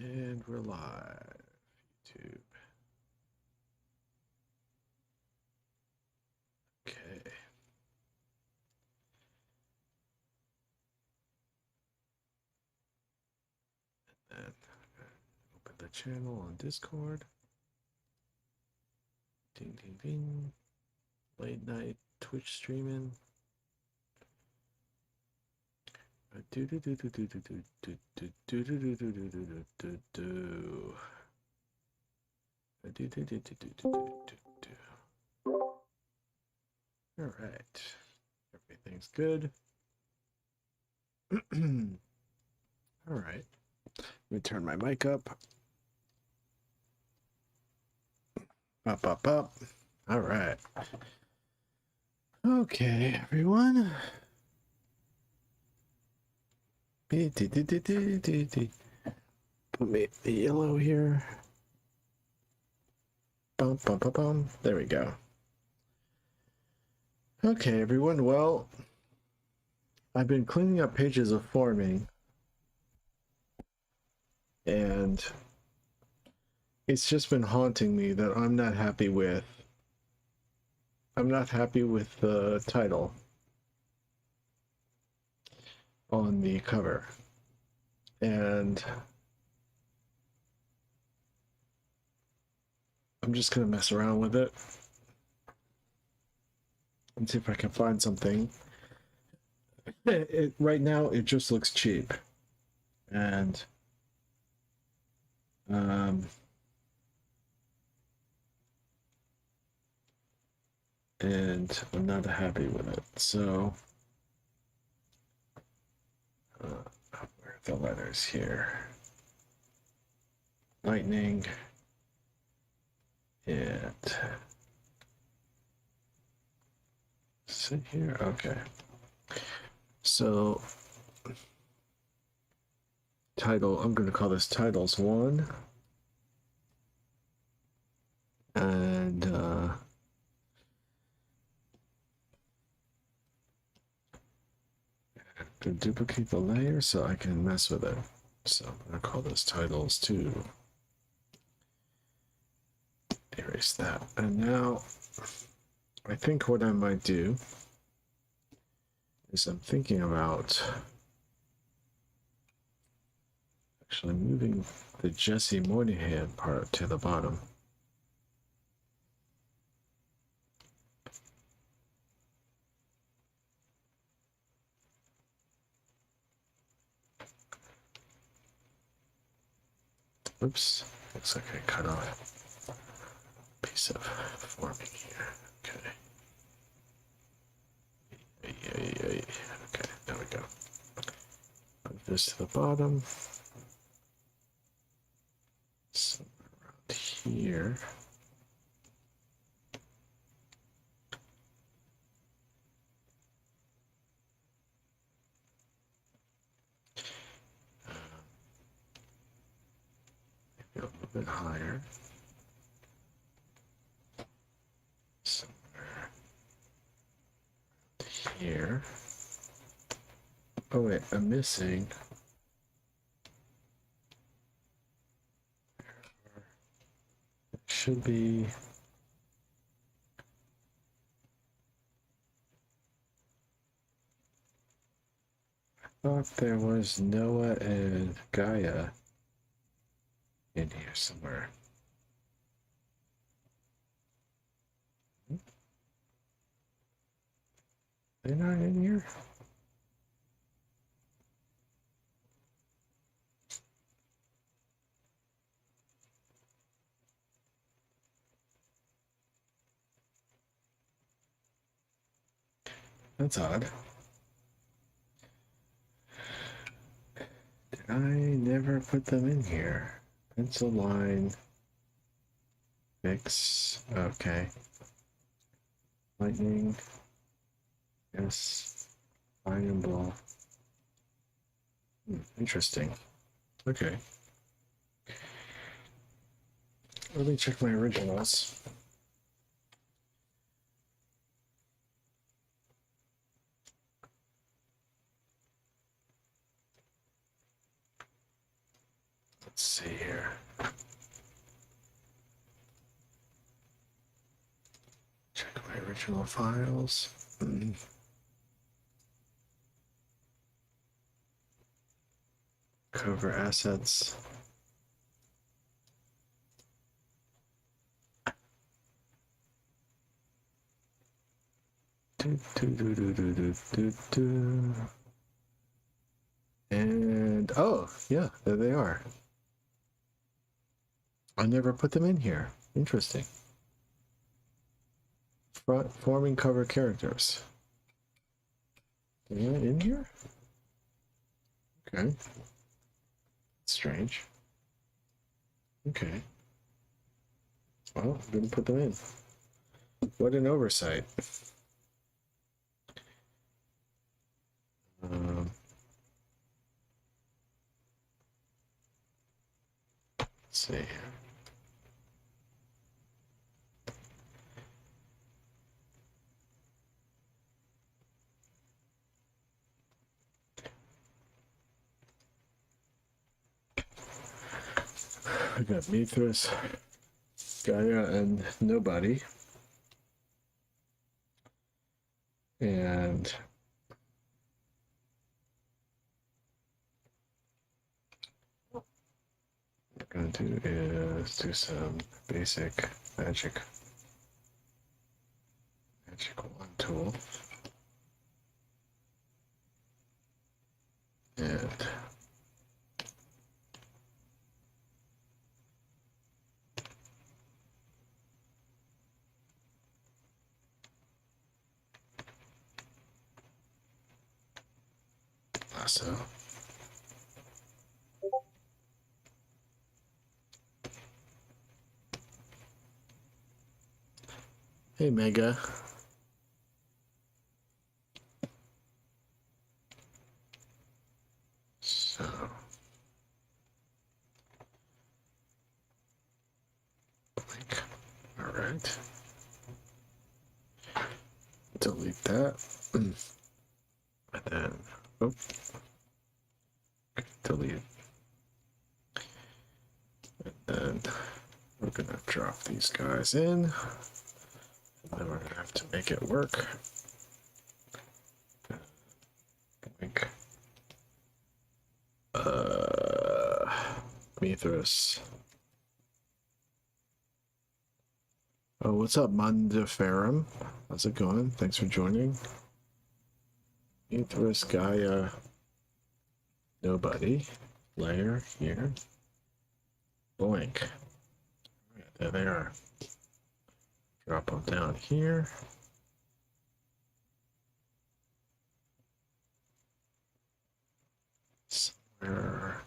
And we're live. YouTube. Okay. And then open the channel on Discord. Ding, ding, ding. Late night Twitch streaming. Do do do do do do do do do do do do do do do do do do. Do do do do do do do do. All right. Everything's good. All right. Let me turn my mic up. Up. All right. Okay, everyone. Put me the yellow here. Bum. There we go. Okay, everyone. Well, I've been cleaning up pages of forming, and it's just been haunting me that I'm not happy with the title on the cover. And I'm just gonna mess around with it and see if I can find something. Right now it just looks cheap, and I'm not happy with it. So where are the letters here? Lightning and sit here. Okay. So title, I'm going to call this titles 1. And to duplicate the layer so I can mess with it. So I'm going to call this titles 2. Erase that. And now I think what I might do is I'm thinking about actually moving the Jesse Moynihan part to the bottom. Oops, looks like I cut off a piece of forming here. Okay. Okay, there we go. Move this to the bottom. Somewhere around here. Maybe a little bit higher. Somewhere here. Oh wait, I'm missing. It should be. I thought there was Noah and Gaia in here somewhere. They're not in here? That's odd. Did I never put them in here? Pencil line. Fix. Okay. Lightning. Yes. Iron ball. Interesting. Okay. Let me check my originals. Let's see here. Check my original files. Cover assets. And oh, yeah, there they are. I never put them in here. Interesting. Forming cover characters. Are they in here? Okay. Strange. Okay. Well, I didn't put them in. What an oversight. Let's see here. I got Mithras, Gaia, and Nobody. And what we're going to do is do some basic magic wand tool. And lasso. Hey, Mega. So, blink. All right. Delete that. And then, oh, delete it. And then we're gonna drop these guys in. And then we're gonna have to make it work. Blink. Mithras. Oh, what's up, Mundaferum? How's it going? Thanks for joining. Mithras, Gaia, Nobody. Layer here. Blank. There they are. Drop them down here. Somewhere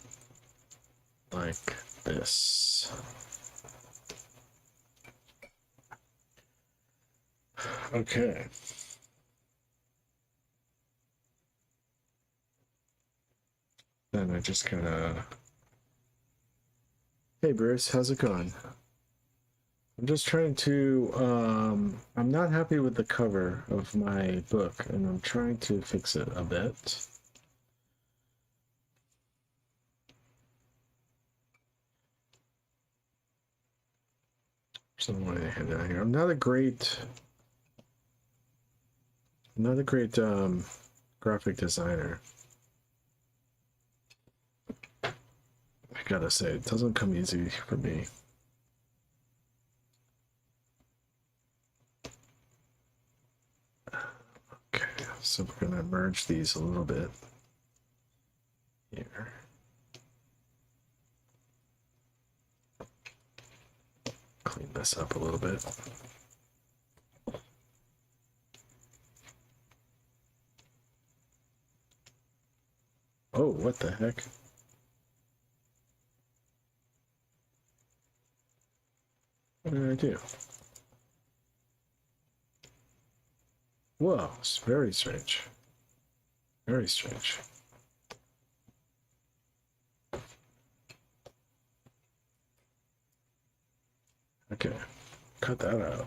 like this. Okay. Then I just gotta... Hey Bruce, how's it going? I'm just trying to, I'm not happy with the cover of my book, and I'm trying to fix it a bit. Some way to head down here. I'm not a great graphic designer. I gotta say, it doesn't come easy for me. Okay, so we're gonna merge these a little bit here. Clean this up a little bit. Oh, what the heck? What did I do? Whoa, it's very strange. Very strange. Okay, cut that out.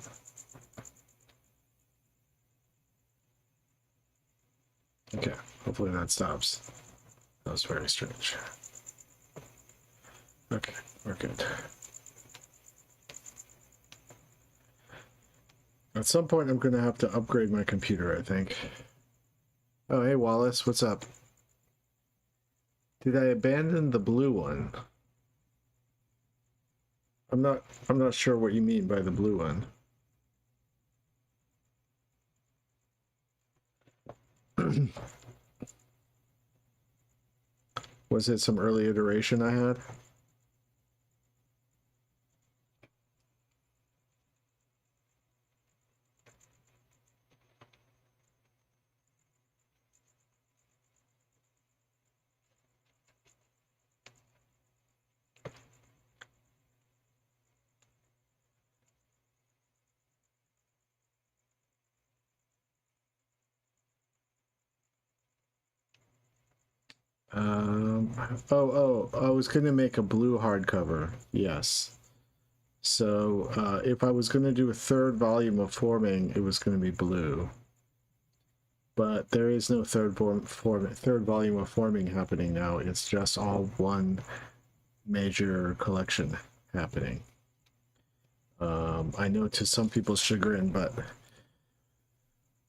Okay, hopefully that stops. That was very strange. Okay, we're good. At some point, I'm going to have to upgrade my computer, I think. Oh, hey, Wallace, what's up? Did I abandon the blue one? I'm not sure what you mean by the blue one. Was it some early iteration I had? I was gonna make a blue hardcover. Yes. So if I was gonna do a third volume of Forming, it was gonna be blue. But there is no third volume of Forming happening now. It's just all one major collection happening. I know to some people's chagrin, but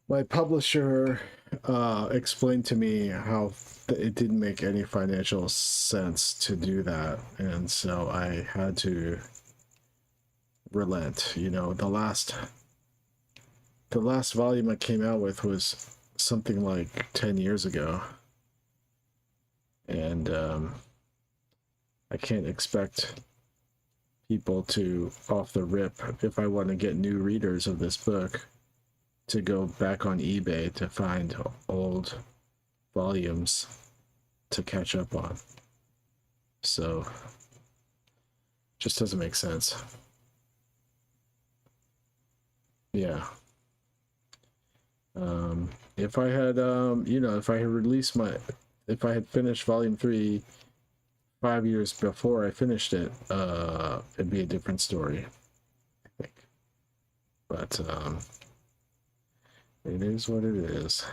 my publisher explained to me how it didn't make any financial sense to do that, and so I had to relent. You know, the last volume I came out with was something like 10 years ago, and I can't expect people to, off the rip, if I want to get new readers of this book, to go back on eBay to find old volumes to catch up on. So, just doesn't make sense. Yeah. If I had, if I had released if I had finished Volume 3 5 years before I finished it, it'd be a different story, I think. But, it is what it is.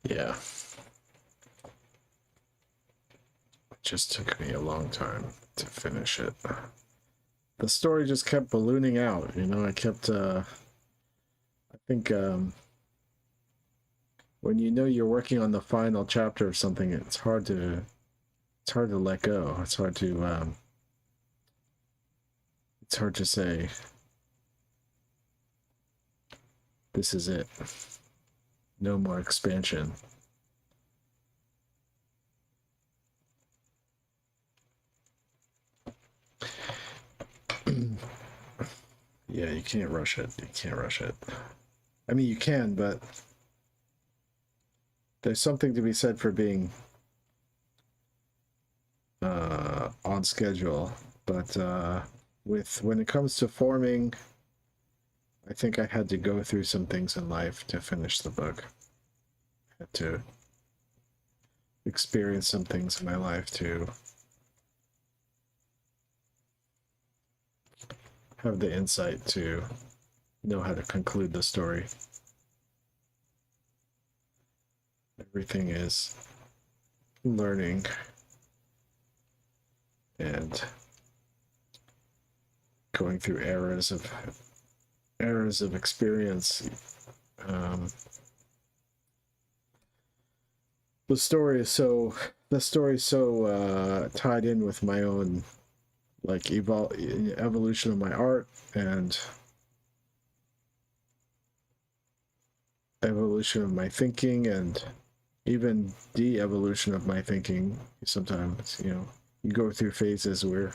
Yeah. It just took me a long time to finish it. The story just kept ballooning out, you know, I kept, I think, when you know you're working on the final chapter of something, it's hard to let go. It's hard to say, this is it. No more expansion. Yeah, you can't rush it. You can't rush it. I mean, you can, but there's something to be said for being on schedule. But when it comes to Forming, I think I had to go through some things in life to finish the book. I had to experience some things in my life to have the insight to know how to conclude the story. Everything is learning and going through eras of experience. The story is so tied in with my own like evolution of my art and evolution of my thinking, and even de-evolution of my thinking. Sometimes, you know, you go through phases where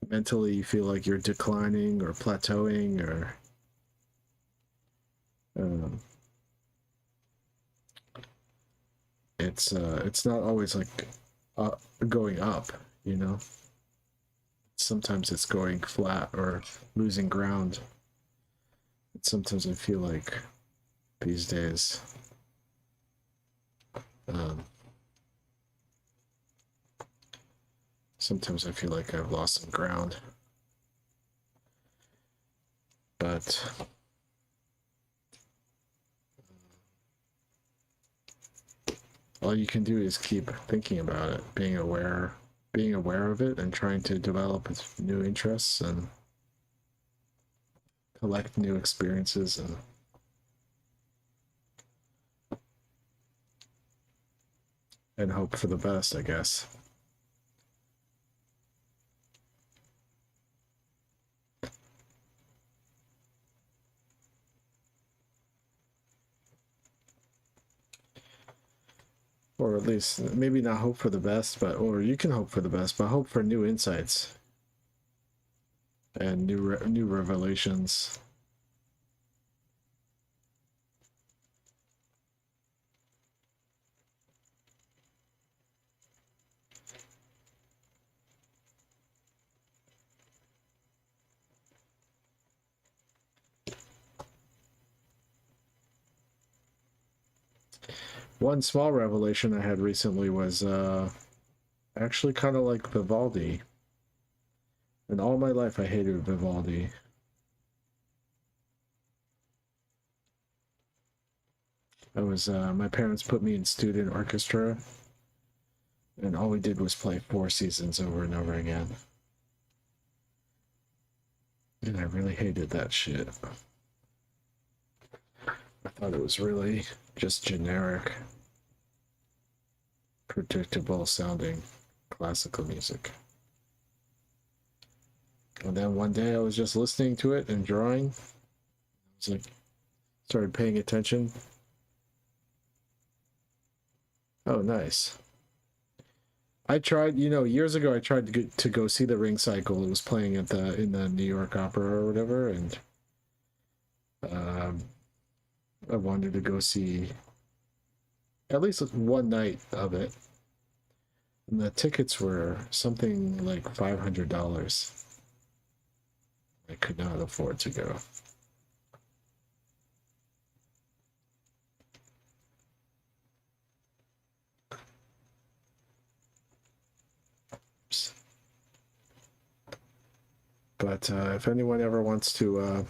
mentally you feel like you're declining or plateauing, or it's not always like going up, you know. sometimes it's going flat or losing ground. And sometimes I feel like these days, sometimes I feel like I've lost some ground. But all you can do is keep thinking about it, being aware of it, and trying to develop new interests and collect new experiences and hope for the best, I guess. Or at least maybe not hope for the best, but or you can hope for the best, but hope for new insights and new revelations. One small revelation I had recently was actually kind of like Vivaldi. And all my life I hated Vivaldi. I was my parents put me in student orchestra, and all we did was play Four Seasons over and over again. And I really hated that shit. I thought it was really just generic, predictable sounding classical music. And then one day I was just listening to it and drawing. I was like, started paying attention. Oh, nice. I tried, years ago. I tried to go see the Ring Cycle. It was playing in the New York Opera or whatever, and I wanted to go see at least one night of it. And the tickets were something like $500. I could not afford to go. But if anyone ever wants to,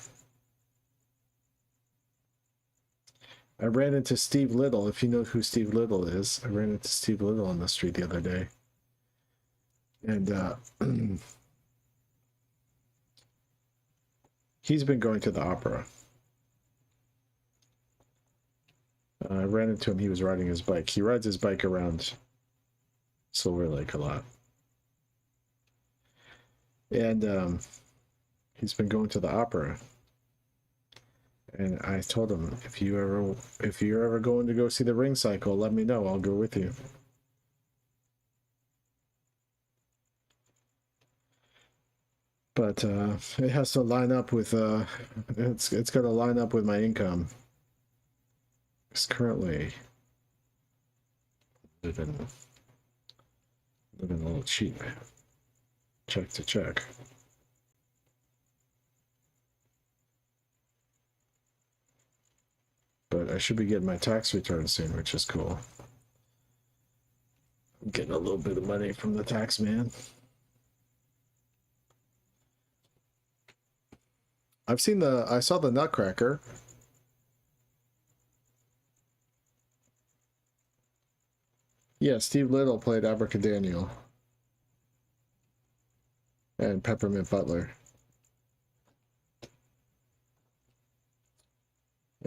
I ran into Steve Little. If you know who Steve Little is, I ran into Steve Little on the street the other day. And he's been going to the opera. I ran into him. He was riding his bike. He rides his bike around Silver Lake a lot. And he's been going to the opera. And I told him, if you're ever going to go see the Ring Cycle, let me know. I'll go with you. But it has to line up with it's got to line up with my income. Because currently living a little cheap. Check to check. But I should be getting my tax return soon, which is cool. I'm getting a little bit of money from the tax man. I saw the Nutcracker. Yeah, Steve Little played Abracadaniel. And Peppermint Butler.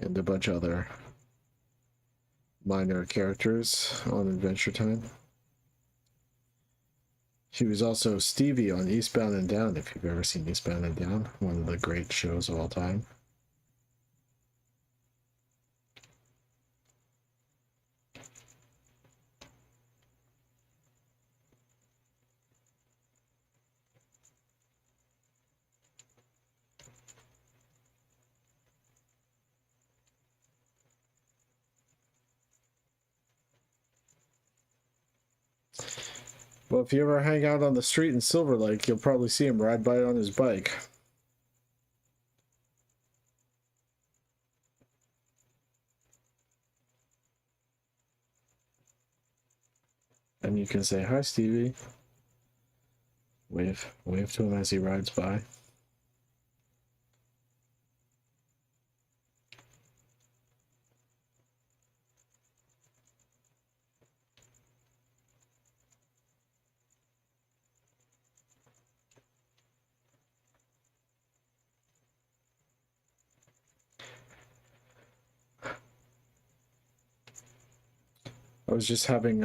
And a bunch of other minor characters on Adventure Time. He was also Stevie on Eastbound and Down, if you've ever seen Eastbound and Down, one of the great shows of all time. Well, if you ever hang out on the street in Silver Lake, you'll probably see him ride by on his bike. And you can say, "Hi, Stevie." Wave to him as he rides by. I was just having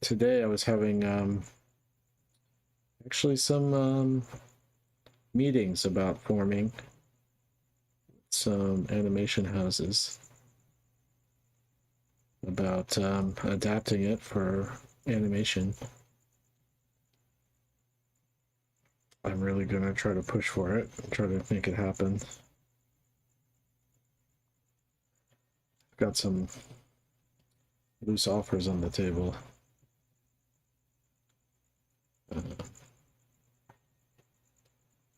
today I was having actually some meetings about forming some animation houses, about adapting it for animation. I'm really gonna try to push for it, try to make it happen. Got some loose offers on the table.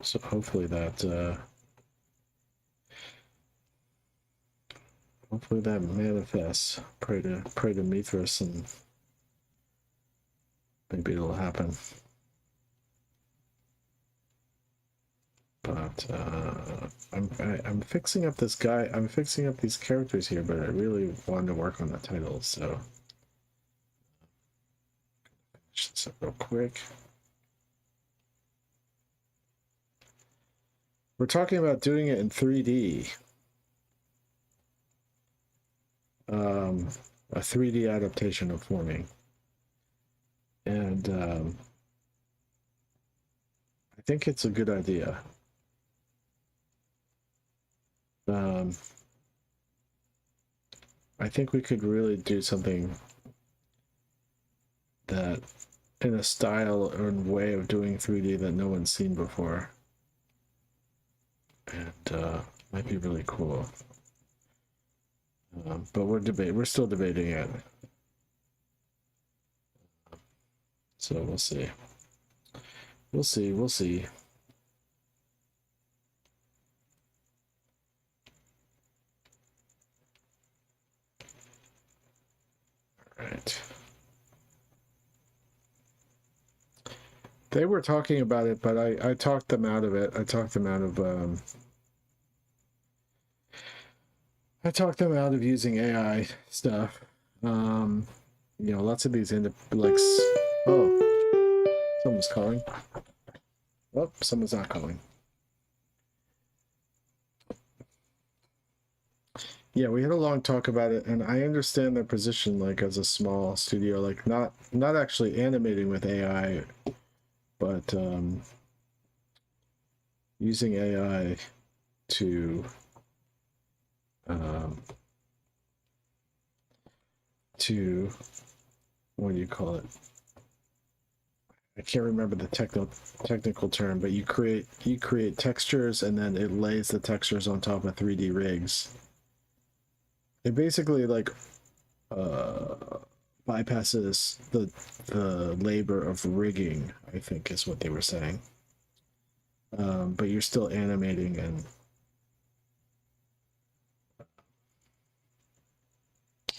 So hopefully that manifests. Pray to Mithras, and maybe it'll happen. But I'm fixing up this guy. I'm fixing up these characters here, but I really wanted to work on the titles, so finish this up real quick. We're talking about doing it in 3D. A 3D adaptation of forming, and I think it's a good idea. I think we could really do something that, in a style or way of doing 3D that no one's seen before, and might be really cool. But we're still debating it, so we'll see. We'll see. All right. They were talking about it, but I talked them out of it. I talked them out of using AI stuff. Lots of these end up like, oh, someone's calling. Oh, someone's not calling. Yeah, we had a long talk about it, and I understand their position, like, as a small studio, like not actually animating with AI, but using AI to what do you call it? I can't remember the technical term, but you create textures, and then it lays the textures on top of 3D rigs. It basically like bypasses the labor of rigging, I think is what they were saying. But you're still animating, and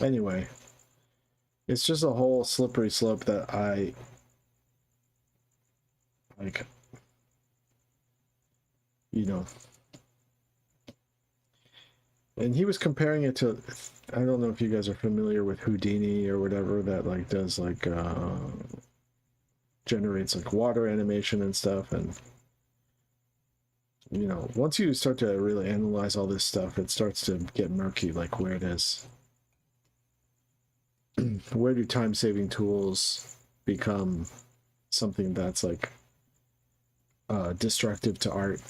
anyway, it's just a whole slippery slope that I like, and he was comparing it to, I don't know if you guys are familiar with Houdini or whatever, that like does like generates like water animation and stuff, and once you start to really analyze all this stuff, it starts to get murky, like where it is. Where do time-saving tools become something that's like destructive to art?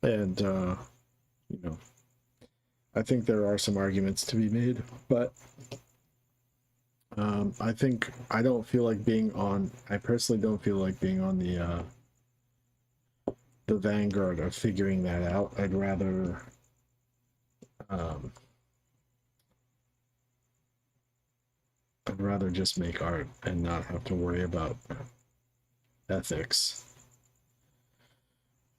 And I think there are some arguments to be made, but I personally don't feel like being on the vanguard of figuring that out. I'd rather I'd rather just make art and not have to worry about ethics.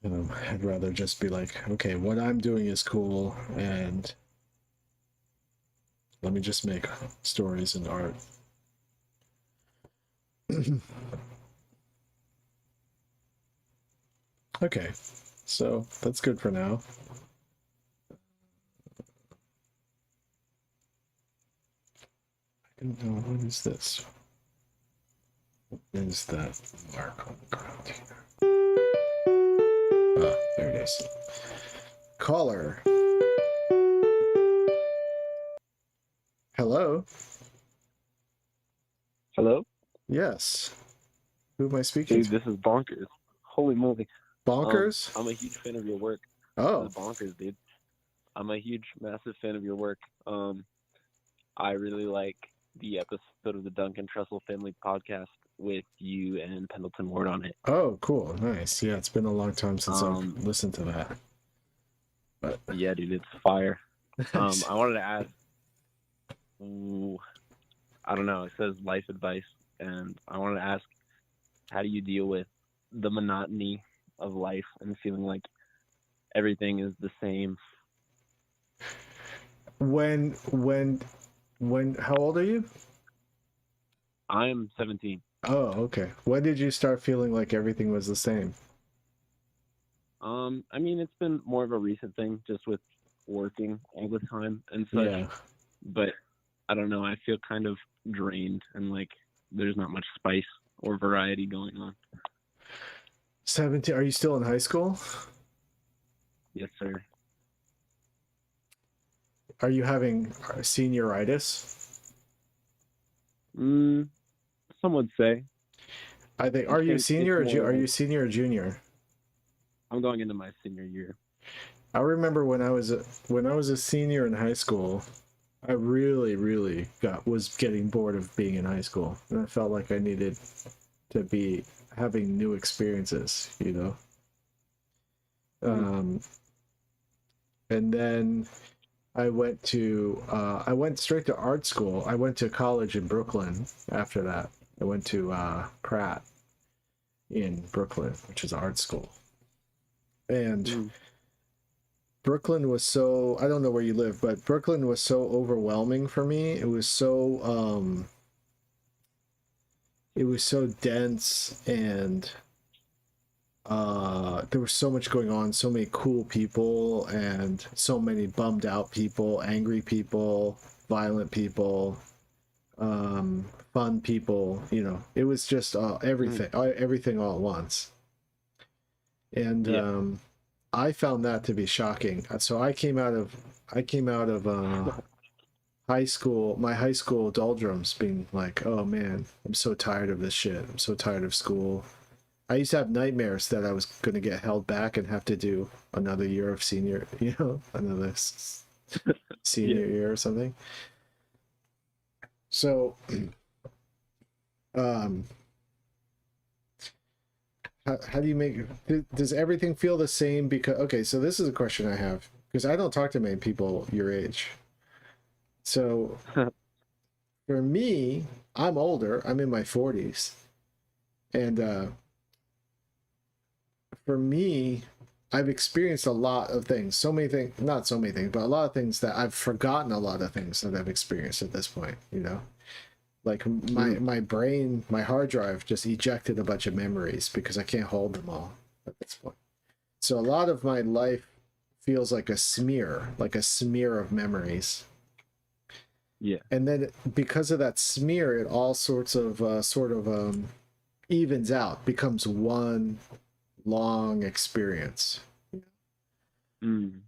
I'd rather just be like, okay, what I'm doing is cool, and let me just make stories and art. Okay, so that's good for now. I don't know, what is this? What is that mark on the ground here? Ah, there it is. Caller. Hello? Hello? Yes. Who am I speaking Dude, to? this is bonkers. Holy moly. Bonkers? I'm a huge fan of your work. This Oh, is bonkers, dude. I'm a huge, massive fan of your work. I really like the episode of the Duncan Trussell Family Podcast with you and Pendleton Ward on it. oh, cool, nice. Yeah, it's been a long time since I've Um, listened to that. But yeah, dude, it's fire. I wanted to ask, ooh, I don't know, it says life advice, and I wanted to ask, how do you deal with the monotony of life and feeling like everything is the same? when, how old are you? I'm 17. Oh, okay. When did you start feeling like everything was the same? I mean, it's been more of a recent thing, just with working all the time and such. Yeah. But I don't know. I feel kind of drained and like there's not much spice or variety going on. 17. Are you still in high school? Yes, sir. Are you having senioritis? Mm, some would say. I think. I Are you a think it's senior or more are like you senior or junior? I'm going into my senior year. I remember when I was a senior in high school, I really was getting bored of being in high school, and I felt like I needed to be having new experiences, you know. Mm, Um, and then I went straight to art school. I went to college in Brooklyn after that. I went to Pratt in Brooklyn, which is art school. And mm, Brooklyn was so, I don't know where you live, but Brooklyn was so overwhelming for me. It was so dense, and there was so much going on, so many cool people and so many bummed out people, angry people, violent people, fun people, you know. It was just mm. everything all at once. And Yeah. I found that to be shocking. So I came out of high school, my high school doldrums, being like, oh man, I'm so tired of this shit. I'm so tired of school. I used to have nightmares that I was going to get held back and have to do another year of senior, you know, another Yeah. senior year or something. So, um, how do you make, does everything feel the same? Because, okay, so this is a question I have, because I don't talk to many people your age. So for me, I'm older, I'm in my 40s. And for me, I've experienced a lot of things. So many things, not so many things, but a lot of things that I've forgotten a lot of things that I've experienced at this point, you know? Like Mm, my brain, my hard drive just ejected a bunch of memories because I can't hold them all at this point. So a lot of my life feels like a smear of memories. yeah. And then because of that smear, it all sorts of evens out, becomes one long experience. Mm,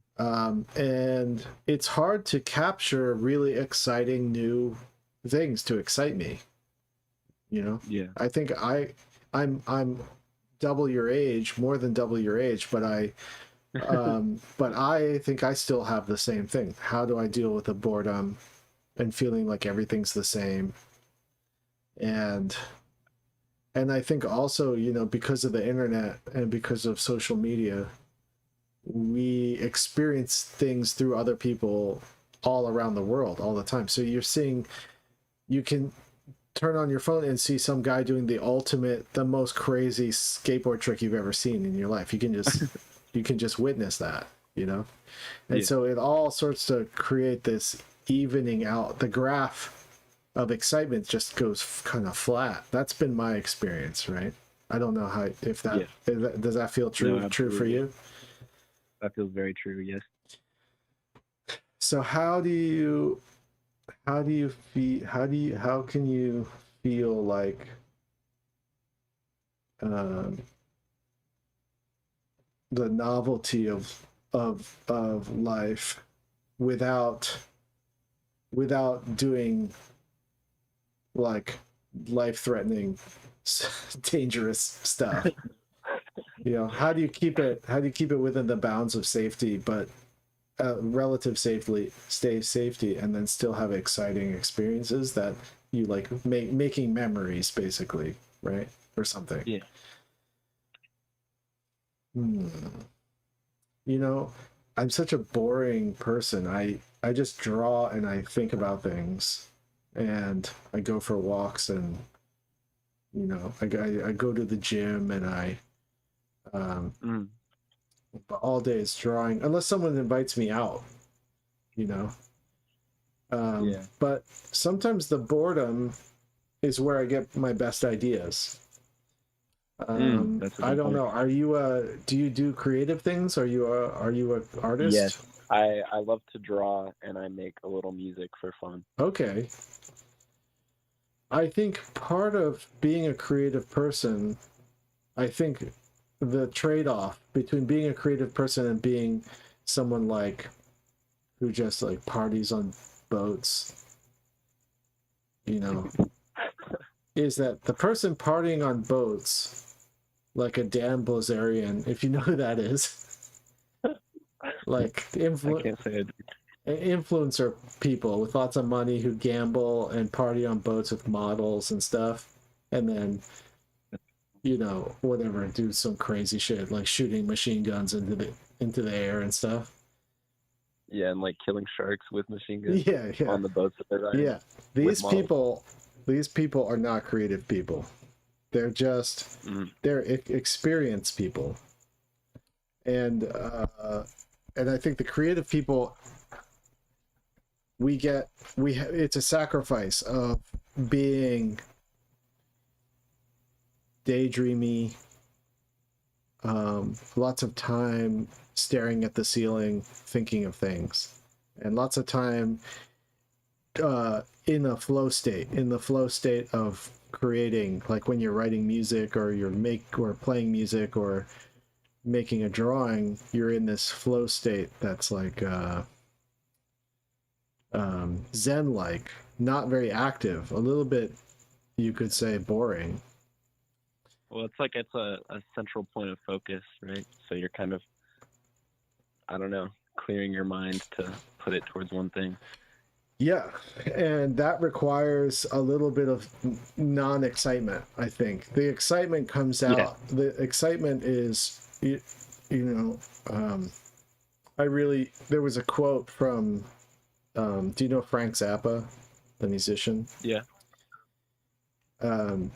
And it's hard to capture really exciting new things to excite me. You know, yeah. I think I'm double your age, more than double your age, but I think I still have the same thing. How do I deal with the boredom and feeling like everything's the same? And I think also, you know, because of the internet and because of social media, we experience things through other people all around the world all the time. So you're seeing, you can turn on your phone and see some guy doing the most crazy skateboard trick you've ever seen in your life. You can just witness that, you know? And Yeah. so it all sorts to create this evening out. The graph of excitement just goes kind of flat. That's been my experience, right? I don't know how if that, Yeah. does that feel true No, true for absolutely. you? That feels very true. Yes. So how can you feel like um, the novelty of life without doing like life threatening dangerous stuff? You know, how do you keep it within the bounds of safety, but relative safety, and then still have exciting experiences that you like making memories basically, right? Or something. Yeah. Hmm. You know, I'm such a boring person. I just draw and I think about things, and I go for walks, and you know, I go to the gym, and I um Mm. all day is drawing unless someone invites me out, you know. Yeah. But sometimes the boredom is where I get my best ideas. That's a I good don't point. know. Do you do creative things? Are you an Yes. artist? I love to draw and I make a little music for fun. Okay. I think part of being a creative person, I think the trade-off between being a creative person and being someone like who just like parties on boats, you know, is that the person partying on boats, like a Dan Blazarian, if you know who that is, like I can't say it. influencer people with lots of money who gamble and party on boats with models and stuff, and then you know whatever do some crazy shit like shooting machine guns into the air and stuff. Yeah, and like killing sharks with machine guns Yeah, yeah, on the boats that they're riding yeah. with These models. people, these people are not creative people. They're just Mm. they're experienced people, and I think the creative people we get it's a sacrifice of being daydreamy, lots of time staring at the ceiling thinking of things, and lots of time in the flow state of creating, like when you're writing music or or playing music or making a drawing, you're in this flow state that's like zen like, not very active, a little bit you could say boring. Well, it's like it's a central point of focus, right? So you're kind of, I don't know, clearing your mind to put it towards one thing. Yeah, and that requires a little bit of non-excitement. I think the excitement comes Yeah. out. The excitement is, you know, I really. There was a quote from. Do you know Frank Zappa, the musician? Yeah. Um,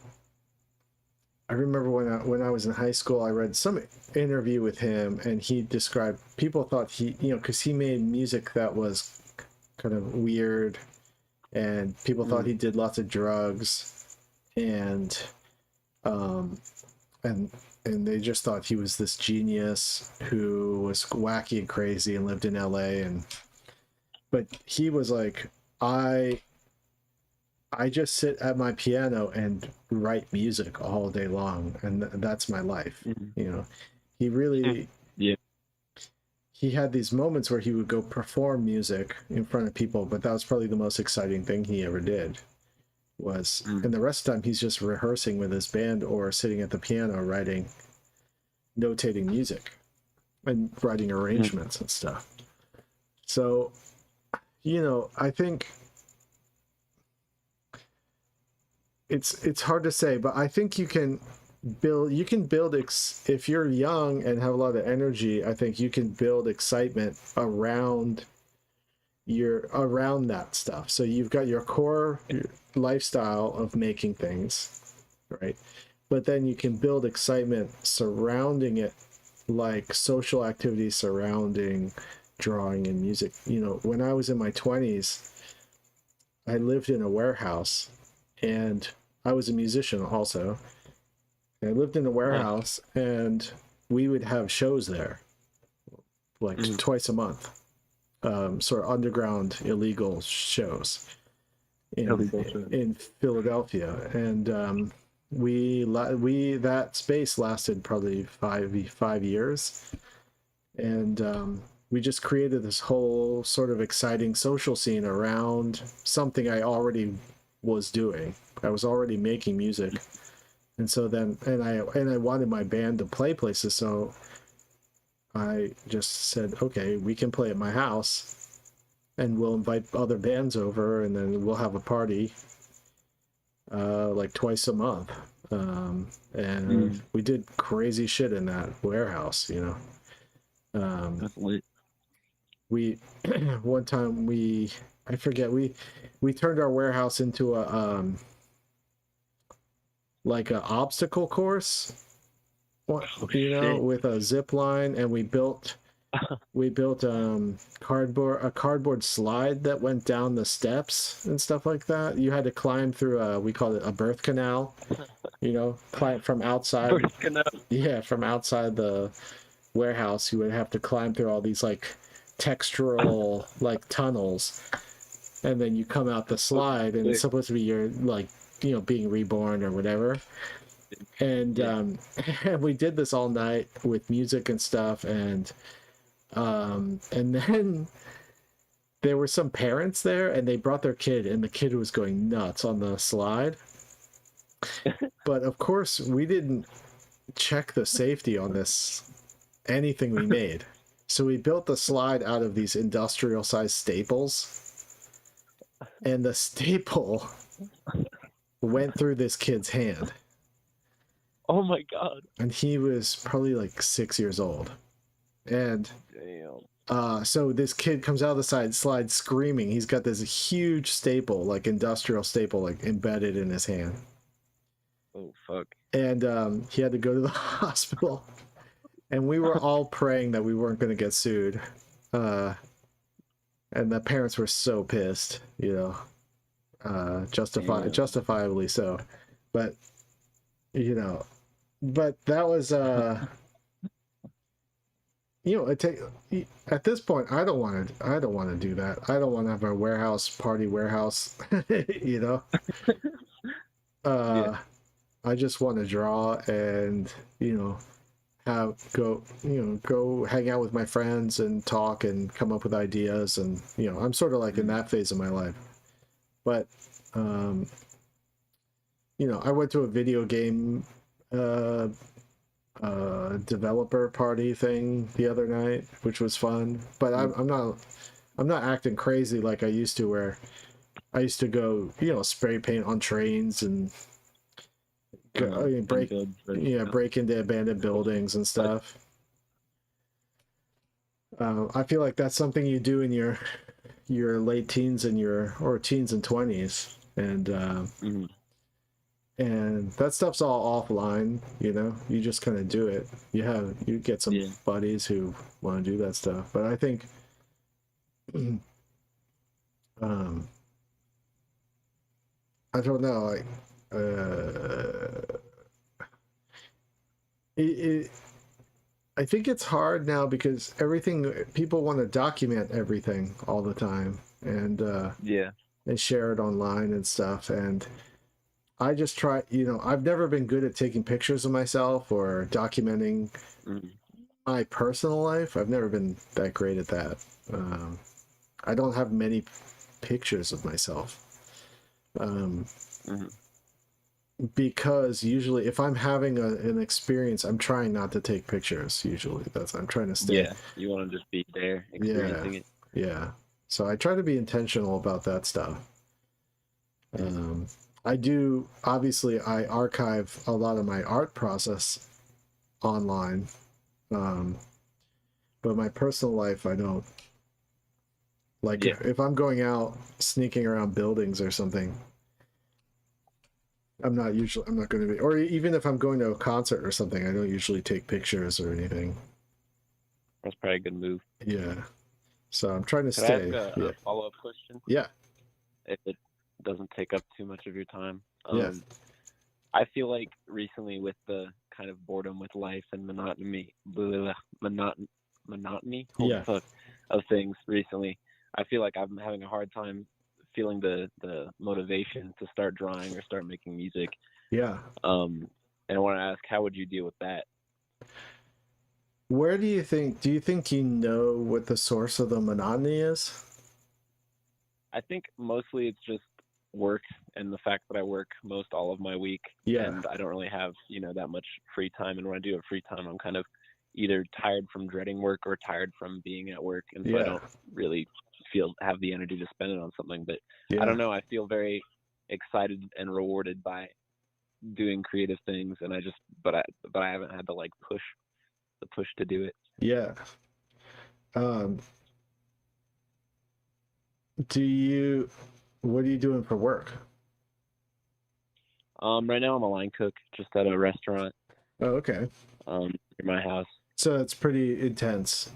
I remember when I was in high school, I read some interview with him, and he described people thought he, you know, because he made music that was kind of weird, and people thought Mm. he did lots of drugs, and um, and they just thought he was this genius who was wacky and crazy and lived in L.A. and but he was like, I just sit at my piano and write music all day long, and that's my life. Mm. You know, he really Yeah. he had these moments where he would go perform music in front of people, but that was probably the most exciting thing he ever did. Was Mm. and the rest of the time he's just rehearsing with his band or sitting at the piano writing, notating music, and writing Mm. arrangements and stuff. So, you know, I think it's hard to say, but I think you can build if you're young and have a lot of energy, I think you can build excitement around you're around that stuff. So you've got your core lifestyle of making things, right? But then you can build excitement surrounding it, like social activities surrounding drawing and music. You know, when I was in my 20s, I lived in a warehouse, and I was a musician also. I lived in a warehouse, and we would have shows there like twice a month, sort of underground illegal shows in Philadelphia. And we that space lasted probably five years, and we just created this whole sort of exciting social scene around something I already was doing. I was already making music, and so then I wanted my band to play places, so I just said, okay, we can play at my house, and we'll invite other bands over, and then we'll have a party like twice a month. And we did crazy shit in that warehouse, you know. That's lit. We one time I forget, we turned our warehouse into a like an obstacle course, you know, with a zip line, and we built cardboard slide that went down the steps and stuff like that. You had to climb through we call it a birth canal, you know, climb from outside. Birth canal. Yeah, from outside the warehouse, you would have to climb through all these like textural like tunnels, and then you come out the slide, and it's supposed to be your, like, you know, being reborn or whatever. And and we did this all night with music and stuff, and then there were some parents there, and they brought their kid, and the kid was going nuts on the slide. But of course we didn't check the safety on anything we made. So we built the slide out of these industrial sized staples, and the staple went through this kid's hand. Oh my god. And he was probably like 6 years old. And so this kid comes out of the slide screaming. He's got this huge staple, like industrial staple, like embedded in his hand. Oh fuck. And he had to go to the hospital. And we were all praying that we weren't going to get sued. And the parents were so pissed, you know, justifiably so. But, you know, that was, you know, at this point, I don't want to do that. I don't want to have a warehouse, you know. I just want to draw and, you know, go hang out with my friends and talk and come up with ideas. And, you know, I'm sort of like in that phase of my life. But you know, I went to a video game developer party thing the other night, which was fun. But I'm not acting crazy like I used to, where I used to go, you know, spray paint on trains and break into abandoned buildings and stuff. I feel like that's something you do in your late teens and or teens and 20s, and that stuff's all offline, you know. You just kind of do it. You get some buddies who want to do that stuff, but I think I don't know, like I think it's hard now because people want to document everything all the time, and share it online and stuff. And I just try, you know, I've never been good at taking pictures of myself or documenting my personal life. I've never been that great at that. I don't have many pictures of myself. Because usually if I'm having an experience, I'm trying not to take pictures. Usually I'm trying to stay. Yeah, you want to just be there experiencing it. Yeah. So I try to be intentional about that stuff. I do, obviously I archive a lot of my art process online. But my personal life, I don't Like Yeah, if I'm going out sneaking around buildings or something, I'm not going to be, or even if I'm going to a concert or something, I don't usually take pictures or anything. that's probably a good move. Yeah. So I'm trying to Could I ask stay. a Yeah. follow-up question Yeah. if it doesn't take up too much of your time? Yeah. I feel like recently with the kind of boredom with life and monotony, holy Yeah. fuck, of things recently, I feel like I'm having a hard time feeling the motivation to start drawing or start making music. Yeah. And I want to ask, how would you deal with that? Where do you think you know what the source of the monotony is? I think mostly it's just work and the fact that I work most all of my week Yeah. and I don't really have, that much free time. And when I do have free time, I'm kind of either tired from dreading work or tired from being at work. And so I Yeah. don't really have the energy to spend it on something. But I Yeah. don't know. I feel very excited and rewarded by doing creative things. And but I haven't had to like push to do it. Yeah. Um, do you, what are you doing for work? Right now I'm a line cook just at a restaurant, Oh, okay. near my house. So it's pretty intense,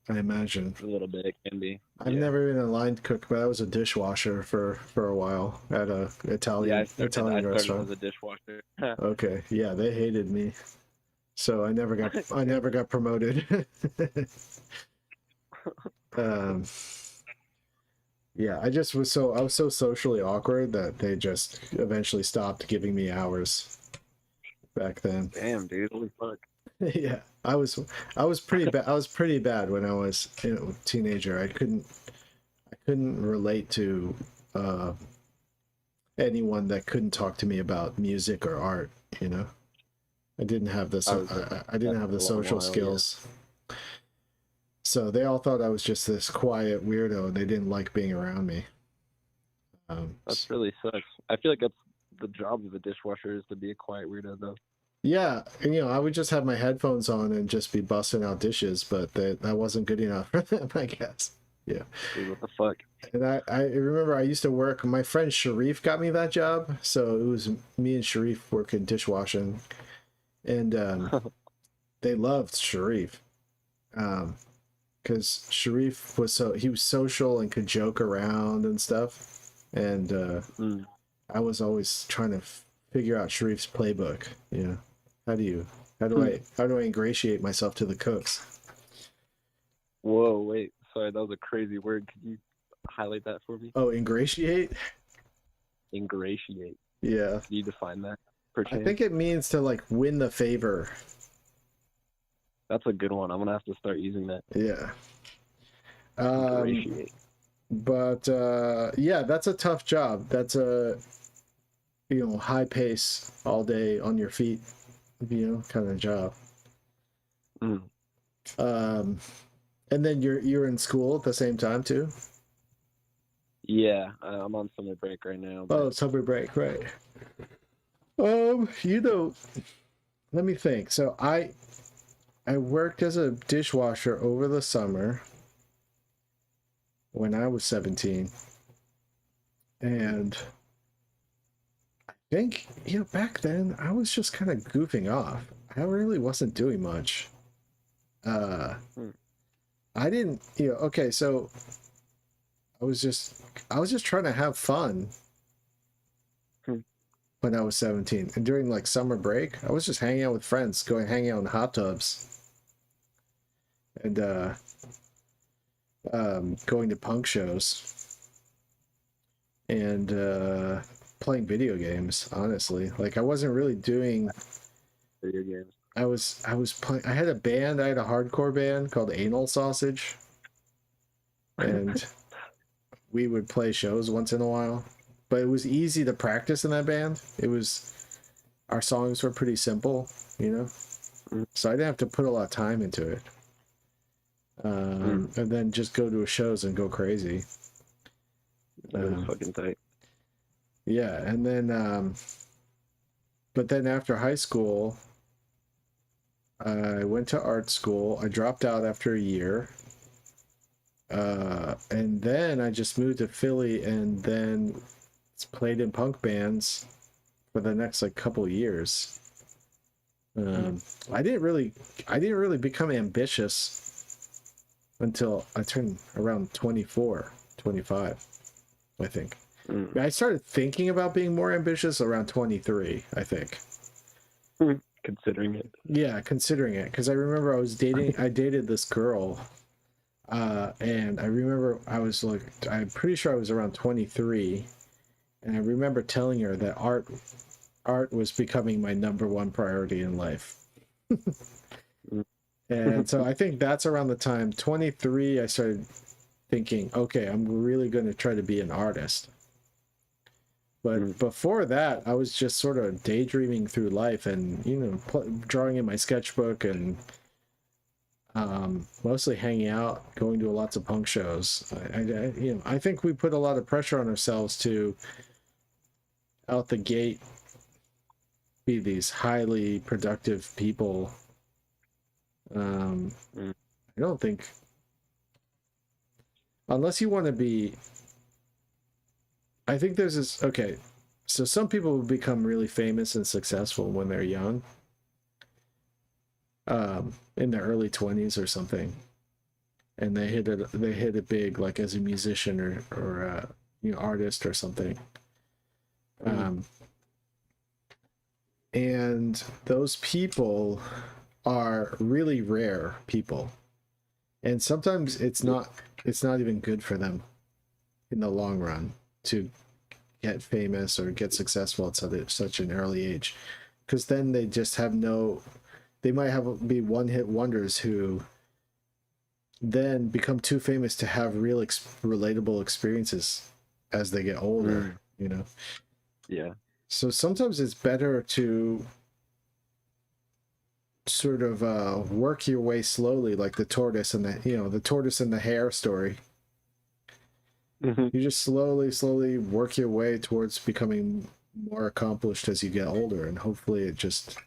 I imagine. A little bit, it can be. I've Yeah. never been a line cook, but I was a dishwasher for a while at a Yeah, Italian I started restaurant. as a dishwasher. Okay, yeah, they hated me, so I never got promoted. um, yeah, I was so socially awkward that they just eventually stopped giving me hours back then. Damn, dude, holy fuck. Yeah, I was pretty bad. I was pretty bad when I was a teenager. I couldn't relate to uh, anyone that couldn't talk to me about music or art. You know, I didn't have the I was I didn't that have for the a long social while. Yeah, skills. So they all thought I was just this quiet weirdo, and they didn't like being around me. Um, that really sucks. I feel like that's the job of a dishwasher is to be a quiet weirdo, though. yeah, and I would just have my headphones on and just be busting out dishes, but that wasn't good enough for them, I guess. Yeah. Dude, what the fuck? And I remember I used to work, my friend Sharif got me that job. So it was me and Sharif working dishwashing. And they loved Sharif. Because Sharif he was social and could joke around and stuff. And Mm. I was always trying to figure out Sharif's playbook. You know, how do you, how do I ingratiate myself to the cooks? Whoa, wait. Sorry, that was a crazy word. Could you highlight that for me? Oh, ingratiate? Ingratiate. Yeah. Can you define that, I perchance? think it means to like win the favor. That's a good one. I'm gonna have to start using that. Yeah. Um, Ingratiate. but yeah, that's a tough job. That's a high pace all day on your feet, kind of job. Mm. Um, and then you're in school at the same time too. Yeah, I'm on summer break right now. Oh, But summer break, right? You know, let me think. So I worked as a dishwasher over the summer when I was 17, and I think back then I was just kind of goofing off. I really wasn't doing much. Uh, mm. I didn't, okay, so I was just trying to have fun Mm. when I was 17. And during like summer break, I was just hanging out with friends, hanging out in hot tubs and going to punk shows and playing video games, honestly. Like I wasn't really doing Video games. I was playing I had a band, I had a hardcore band called Anal Sausage. And we would play shows once in a while, but it was easy to practice in that band. Our songs were pretty simple, so I didn't have to put a lot of time into it. And then just go to shows and go crazy. That is fucking tight. Yeah, and then but then after high school, I went to art school. I dropped out after a year. And then I just moved to Philly and then played in punk bands for the next like couple years. I didn't really become ambitious until I turned around 24, 25, I think. I started thinking about being more ambitious around 23, I think. Considering it. Yeah, considering it. Because I remember I dated this girl, and I remember I'm pretty sure I was around 23, and I remember telling her that art was becoming my number one priority in life. And so I think that's around the time, 23, I started thinking, okay, I'm really going to try to be an artist. But before that, I was just sort of daydreaming through life and, drawing in my sketchbook and mostly hanging out, going to lots of punk shows. I think we put a lot of pressure on ourselves to, out the gate, be these highly productive people. I don't think, unless you want to be, I think there's this, okay, so some people become really famous and successful when they're young, in their early 20s or something, and they hit it big, like as a musician or artist or something. And those people are really rare people, and sometimes it's not even good for them in the long run to get famous or get successful at such an early age, because then they just have they might be one-hit wonders who then become too famous to have real relatable experiences as they get older. Yeah. So sometimes it's better to sort of work your way slowly, like the tortoise and the hare story. You just slowly work your way towards becoming more accomplished as you get older, and hopefully it just,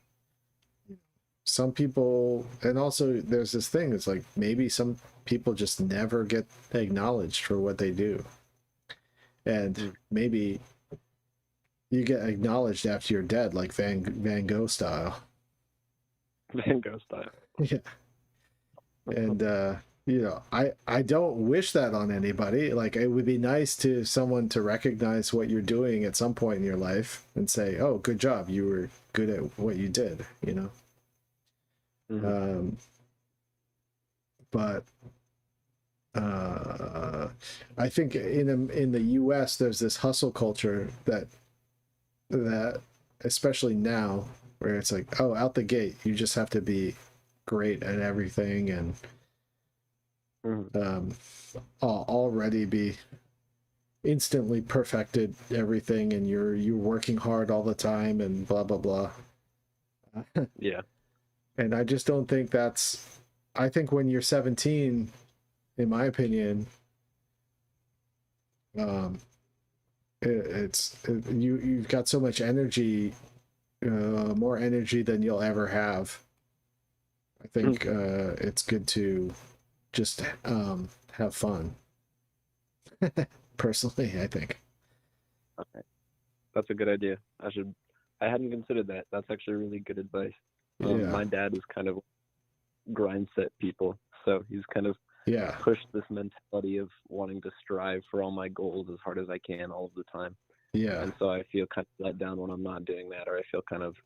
some people, and also there's this thing, it's like maybe some people just never get acknowledged for what they do, and maybe you get acknowledged after you're dead, like Van Gogh style. Van Gogh style. Yeah. And I don't wish that on anybody. Like, it would be nice to someone to recognize what you're doing at some point in your life and say, oh, good job, you were good at what you did, but I think in the US there's this hustle culture that especially now, where it's like, oh, out the gate you just have to be great at everything and already be instantly perfected everything, and you're working hard all the time and blah blah blah. Yeah. And I just don't think I think when you're 17, in my opinion, you've got so much energy, more energy than you'll ever have. I think it's good to just have fun. Personally, I think. Okay. That's a good idea. I hadn't considered that. That's actually really good advice. My dad was kind of grind set people, so he's kind of pushed this mentality of wanting to strive for all my goals as hard as I can all of the time. And so I feel kind of let down when I'm not doing that, or I feel kind of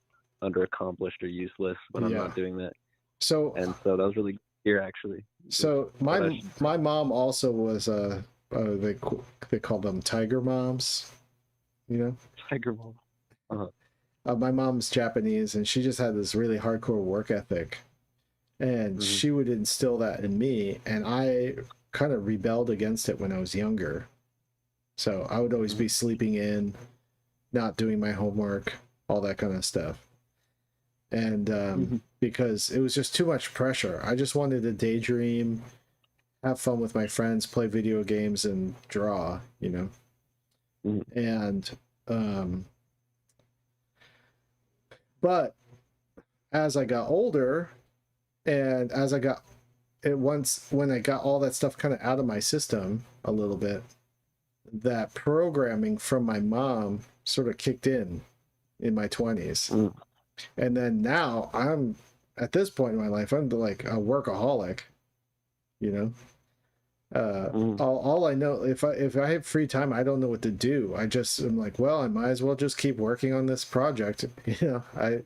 underaccomplished or useless when I'm not doing that. So that was really good here, actually. So my mom also was they call them tiger moms, Tiger mom. My mom's Japanese, and she just had this really hardcore work ethic, and she would instill that in me, and I kind of rebelled against it when I was younger. So I would always be sleeping in, not doing my homework, all that kind of stuff. And because it was just too much pressure. I just wanted to daydream, have fun with my friends, play video games, and draw, And but as I got older, and as I got once when I got all that stuff kind of out of my system a little bit, that programming from my mom sort of kicked in my 20s. And then now I'm at this point in my life, I'm like a workaholic, you know. All I know, if I have free time, I don't know what to do. I just am like, well, I might as well just keep working on this project. You know, I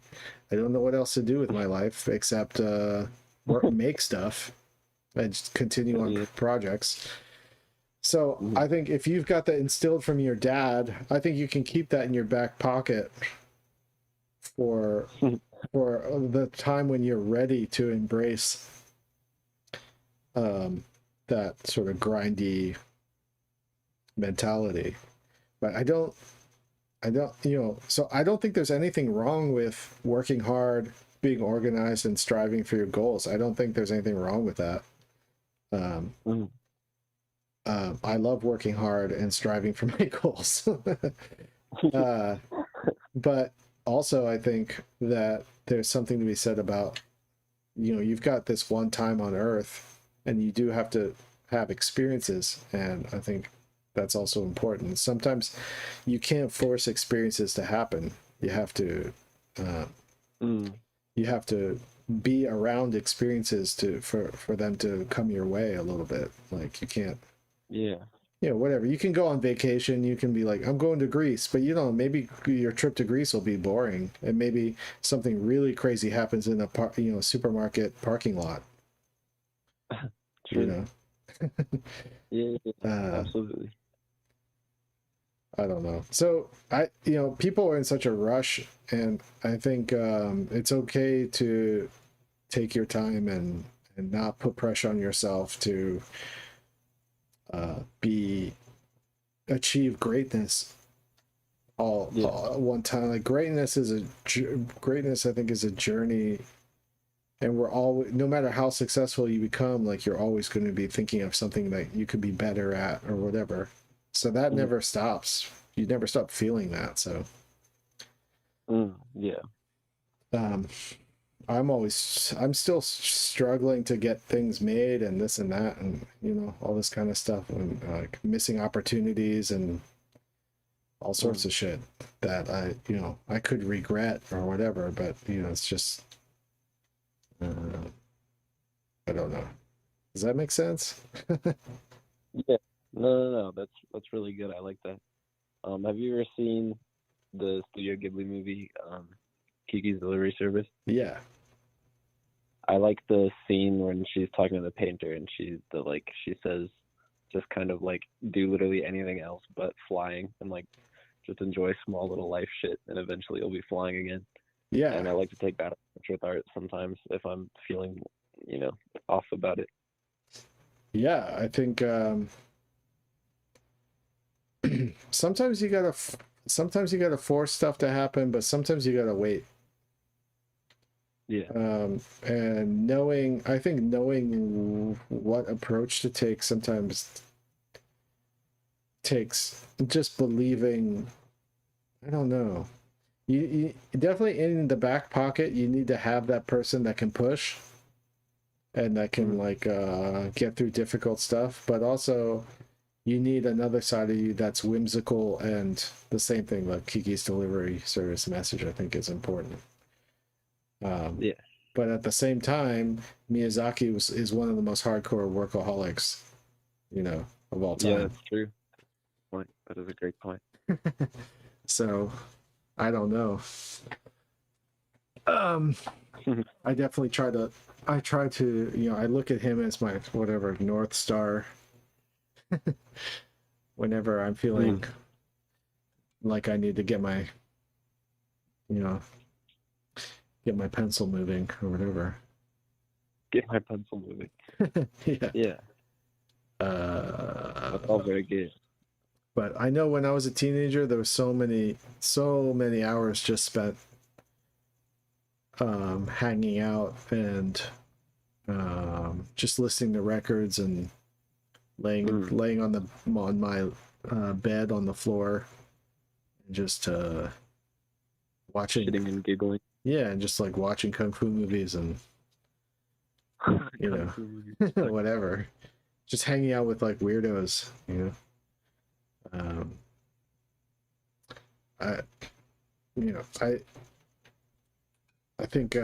don't know what else to do with my life except make stuff and just continue on projects. So I think if you've got that instilled from your dad, I think you can keep that in your back pocket for the time when you're ready to embrace that sort of grindy mentality. But I don't, you know, so I don't think there's anything wrong with working hard, being organized, and striving for your goals. I don't think there's anything wrong with that. I love working hard and striving for my goals. But also, I think that there's something to be said about, you know, you've got this one time on Earth, and you do have to have experiences, and I think that's also important. Sometimes you can't force experiences to happen. You have to be around experiences for them to come your way a little bit. Like you can't, you know, whatever. You can go on vacation, you can be like, I'm going to Greece, but you know, maybe your trip to Greece will be boring, and maybe something really crazy happens in a supermarket parking lot. True. You know. Absolutely. I don't know. So you know, people are in such a rush, and I think it's okay to take your time and not put pressure on yourself to achieve greatness all at one time. Like greatness, I think, is a journey, and we're all, no matter how successful you become, like you're always going to be thinking of something that you could be better at or whatever. So that never stops. You never stop feeling that. So I'm still struggling to get things made and this and that, and you know, all this kind of stuff, and like missing opportunities and all sorts of shit that I could regret or whatever, but you know, it's just I don't know. Does that make sense? Yeah. No. That's really good. I like that. Have you ever seen the Studio Ghibli movie, Kiki's Delivery Service? Yeah. I like the scene when she's talking to the painter and she says just kind of like do literally anything else but flying, and like just enjoy small little life shit, and eventually you'll be flying again. Yeah. And I like to take that approach with art sometimes if I'm feeling, you know, off about it. Yeah, I think sometimes you gotta force stuff to happen, but sometimes you gotta wait. Yeah. And knowing what approach to take sometimes takes just believing. I don't know. You definitely, in the back pocket, you need to have that person that can push and that can get through difficult stuff, but also you need another side of you that's whimsical, and the same thing, like Kiki's Delivery Service message, I think, is important. But at the same time, Miyazaki is one of the most hardcore workaholics, you know, of all time. Yeah, that's true. That is a great point. So, I don't know. I definitely try to, you know, I look at him as my whatever North Star. Whenever I'm feeling like I need to get my, you know, get my pencil moving or whatever. Get my pencil moving. Yeah. That's all very good. But I know when I was a teenager, there was so many hours just spent hanging out and just listening to records and laying on my bed on the floor and just watching, shitting and giggling. Yeah, and just like watching kung fu movies and you Kung know, Fu movie. whatever. Just hanging out with like weirdos, you know. I, you know, I think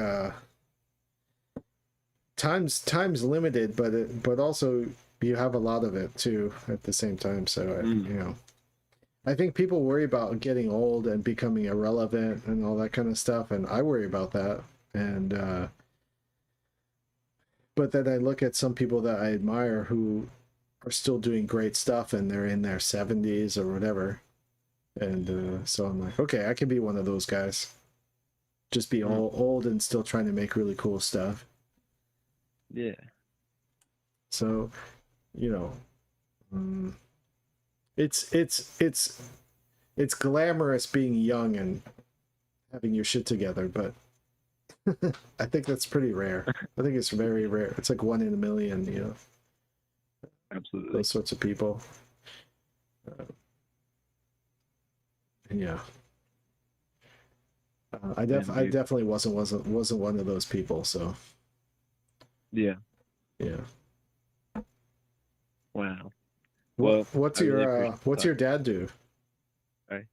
time's limited, but also you have a lot of it too at the same time. So you know, I think people worry about getting old and becoming irrelevant and all that kind of stuff, and I worry about that. And but then I look at some people that I admire who are still doing great stuff, and they're in their 70s or whatever. And so I'm like, okay, I can be one of those guys. Just be old and still trying to make really cool stuff. Yeah. So, you know, it's glamorous being young and having your shit together, but I think that's pretty rare. I think it's very rare. It's like 1 in a million, you know. Absolutely. Those sorts of people. Yeah. I definitely wasn't one of those people. So. Yeah. Yeah. Wow. What's your dad do? Okay.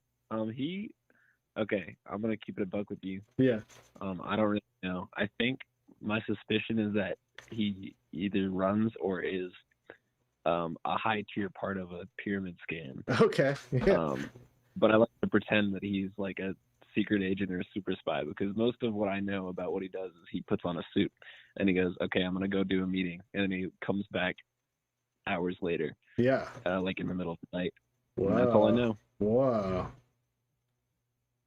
Okay, I'm gonna keep it a buck with you. Yeah. I don't really know. I think my suspicion is that he either runs or is a high tier part of a pyramid scheme. Okay. Yeah. But I like to pretend that he's like a secret agent or a super spy, because most of what I know about what he does is he puts on a suit and he goes, okay, I'm gonna go do a meeting, and then he comes back hours later. Yeah. Like in the middle of the night. Wow. And that's all I know. Wow.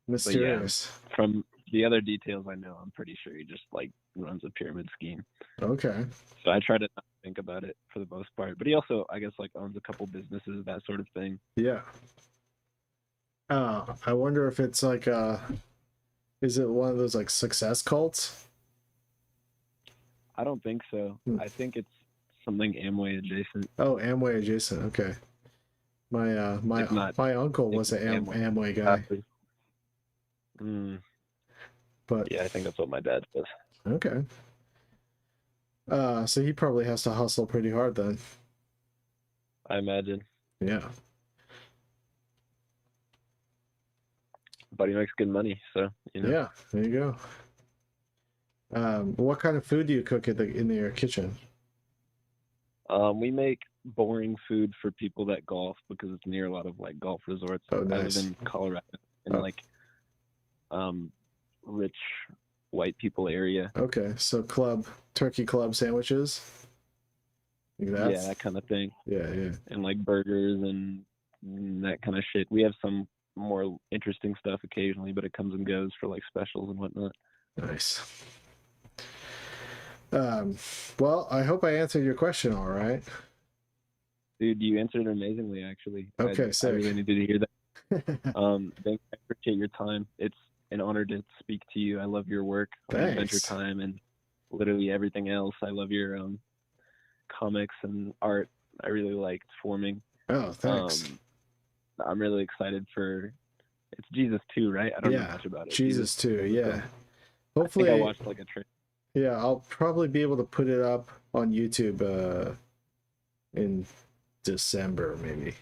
Mysterious. Yeah, from the other details I know, I'm pretty sure he just like runs a pyramid scheme. Okay. So I try to not think about it for the most part. But he also, I guess, like owns a couple businesses, that sort of thing. Yeah. I wonder if it's like is it one of those like success cults? I don't think so. I think it's something Amway adjacent. Oh, Amway adjacent. Okay. My uncle was an Amway guy. But yeah, I think that's what my dad does. Okay. So he probably has to hustle pretty hard then. I imagine. Yeah. But he makes good money, so you know. Yeah, there you go. What kind of food do you cook in your kitchen? We make boring food for people that golf, because it's near a lot of like golf resorts. Oh, nice. I live in Colorado, in like rich white people area. Okay, so turkey club sandwiches. Like that? Yeah, that kind of thing. Yeah. And like burgers and that kind of shit. We have some more interesting stuff occasionally, but it comes and goes for like specials and whatnot. Nice. Well, I hope I answered your question all right. Dude, you answered amazingly, actually. Okay, I really needed to hear that. I appreciate your time. It's an honor to speak to you. I love your work on Adventure Time and literally everything else. I love your comics and art. I really liked Forming. Oh, thanks. I'm really excited for it's Jesus 2, right? I don't know much about it. Jesus 2, yeah. Hopefully I think I watched like a trailer. Yeah, I'll probably be able to put it up on YouTube in December, maybe.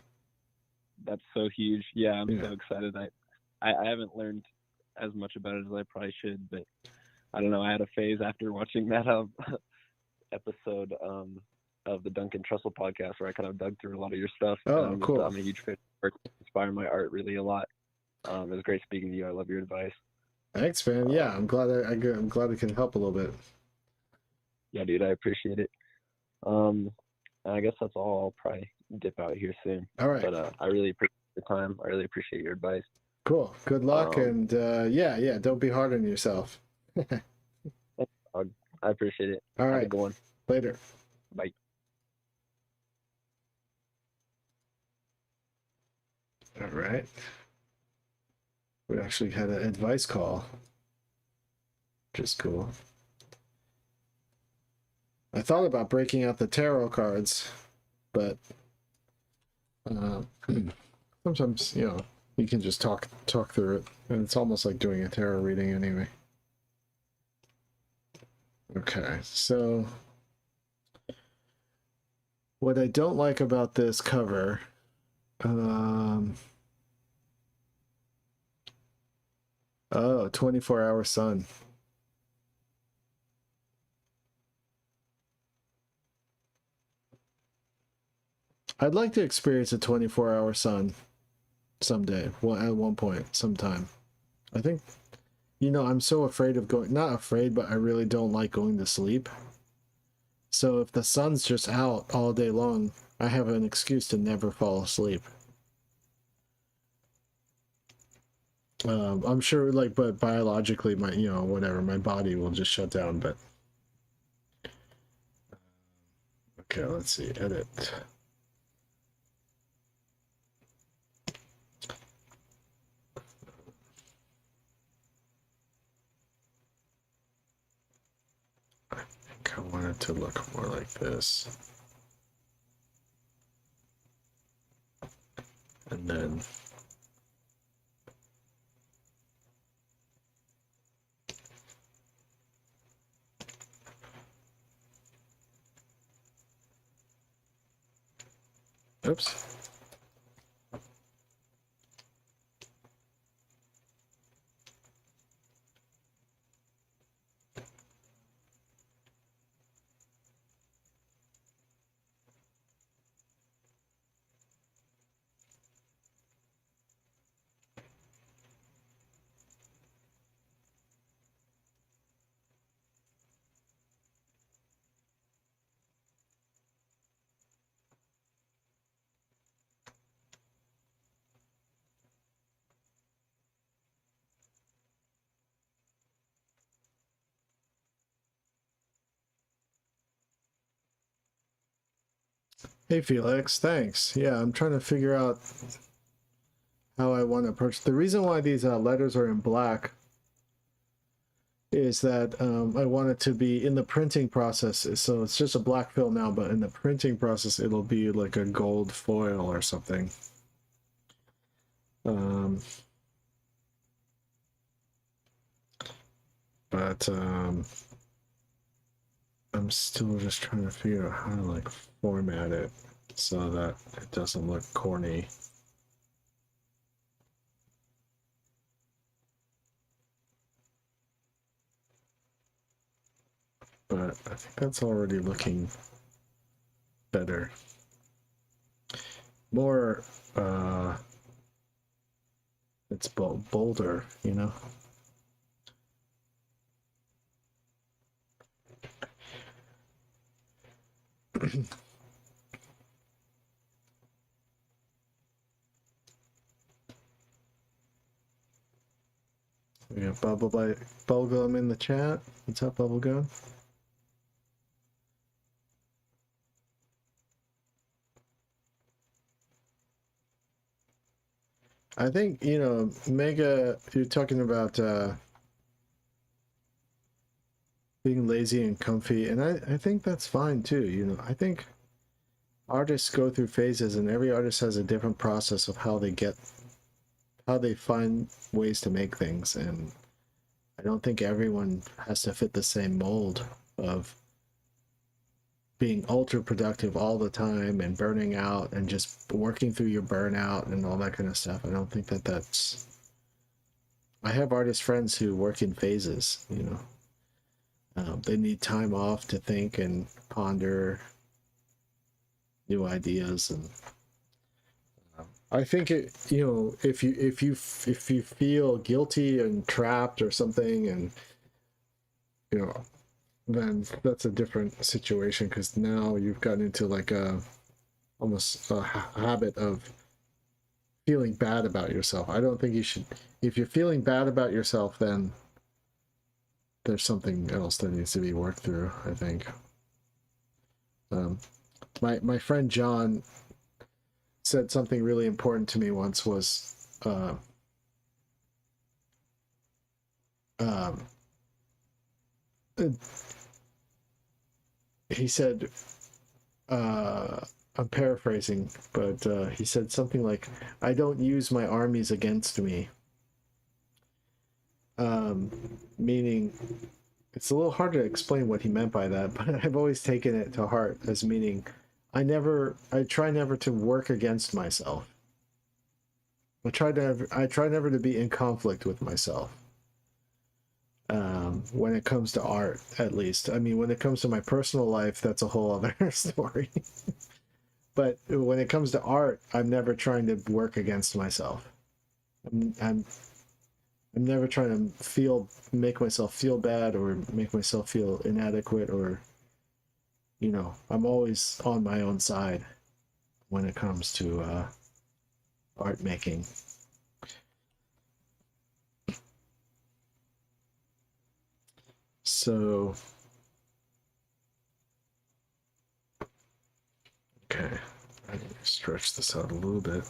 That's so huge. Yeah, I'm so excited. I haven't learned as much about it as I probably should, but I don't know. I had a phase after watching that episode of the Duncan Trussell podcast where I kind of dug through a lot of your stuff. Oh, cool. I'm a huge fan. It inspired my art really a lot. It was great speaking to you. I love your advice. Thanks, man. Yeah, I'm glad I can help a little bit. Yeah, dude, I appreciate it. I guess that's all. I'll probably dip out here soon. All right. But I really appreciate the time. I really appreciate your advice. Cool. Good luck, and yeah, don't be hard on yourself. Thanks, dog. I appreciate it. All right. Have a good one. Later. Bye. All right. We actually had an advice call, which is cool. I thought about breaking out the tarot cards, but sometimes, you can just talk through it, and it's almost like doing a tarot reading anyway. Okay, so What I don't like about this cover, um, oh, 24-hour sun. I'd like to experience a 24-hour sun someday, well, at one point, sometime. I think, I'm so afraid of going, not afraid, but I really don't like going to sleep. So if the sun's just out all day long, I have an excuse to never fall asleep. I'm sure, like, but biologically, my, whatever, my body will just shut down. But okay, let's see, edit. I think I want it to look more like this. And then oops. Hey Felix, thanks. Yeah, I'm trying to figure out how I want to approach. The reason why these letters are in black is that I want it to be in the printing process. So it's just a black fill now, but in the printing process, it'll be like a gold foil or something. But I'm still just trying to figure out how to like format it so that it doesn't look corny. But I think that's already looking better. More, it's bolder, We got Bubblegum in the chat. What's up, Bubblegum? I think, Mega, you're talking about being lazy and comfy, and I think that's fine too. I think artists go through phases, and every artist has a different process of how they find ways to make things, and I don't think everyone has to fit the same mold of being ultra productive all the time and burning out and just working through your burnout and all that kind of stuff. I don't think that's. I have artist friends who work in phases, they need time off to think and ponder new ideas, and I think if you feel guilty and trapped or something, and then that's a different situation, because now you've gotten into like almost a habit of feeling bad about yourself. I don't think you should. If you're feeling bad about yourself, then there's something else that needs to be worked through, I think. My friend John said something really important to me once, was he said, I'm paraphrasing, but he said something like, I don't use my armies against me. Meaning, it's a little hard to explain what he meant by that, but I've always taken it to heart as meaning, I try never to work against myself. I try never to be in conflict with myself. When it comes to art, at least. I mean, when it comes to my personal life, that's a whole other story. But when it comes to art, I'm never trying to work against myself. I'm, I'm, I'm never trying to make myself feel bad or make myself feel inadequate or, I'm always on my own side when it comes to art making. So, okay, I need to stretch this out a little bit.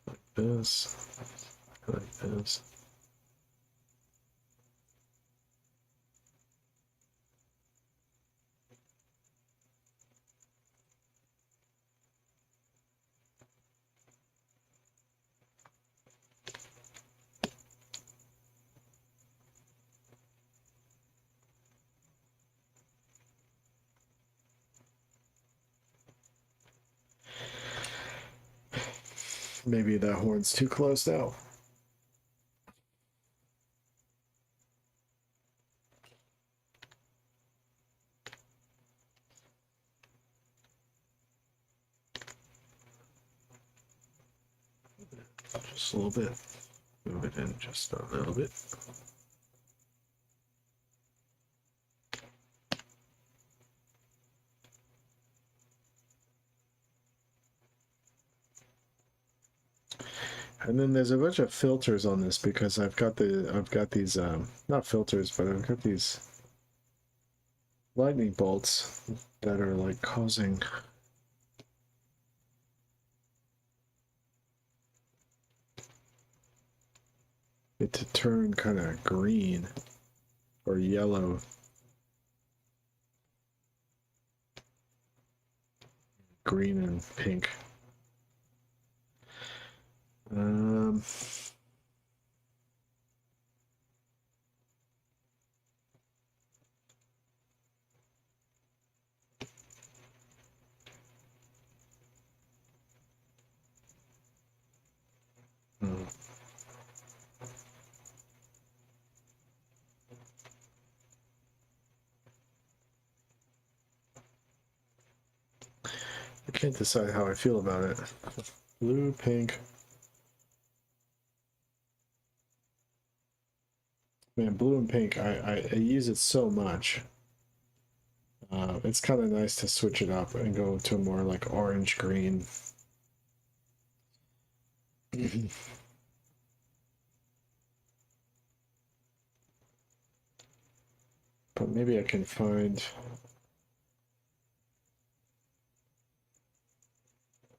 Like this, like this. Maybe that horn's too close now. Just a little bit. Move it in just a little bit. And then there's a bunch of filters on this because I've got these not filters, but I've got these lightning bolts that are like causing it to turn kind of green or yellow. Green and pink. Um, hmm. I can't decide how I feel about it. Blue, pink. Man, blue and pink, I use it so much. It's kind of nice to switch it up and go to more like orange green. But maybe I can find.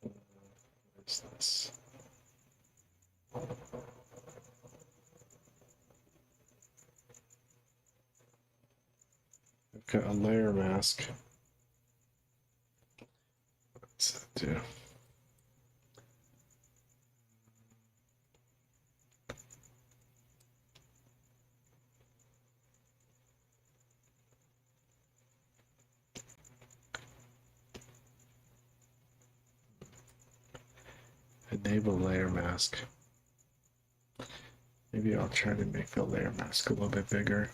What is this? I've got a layer mask. What's that do? Enable layer mask. Maybe I'll try to make the layer mask a little bit bigger.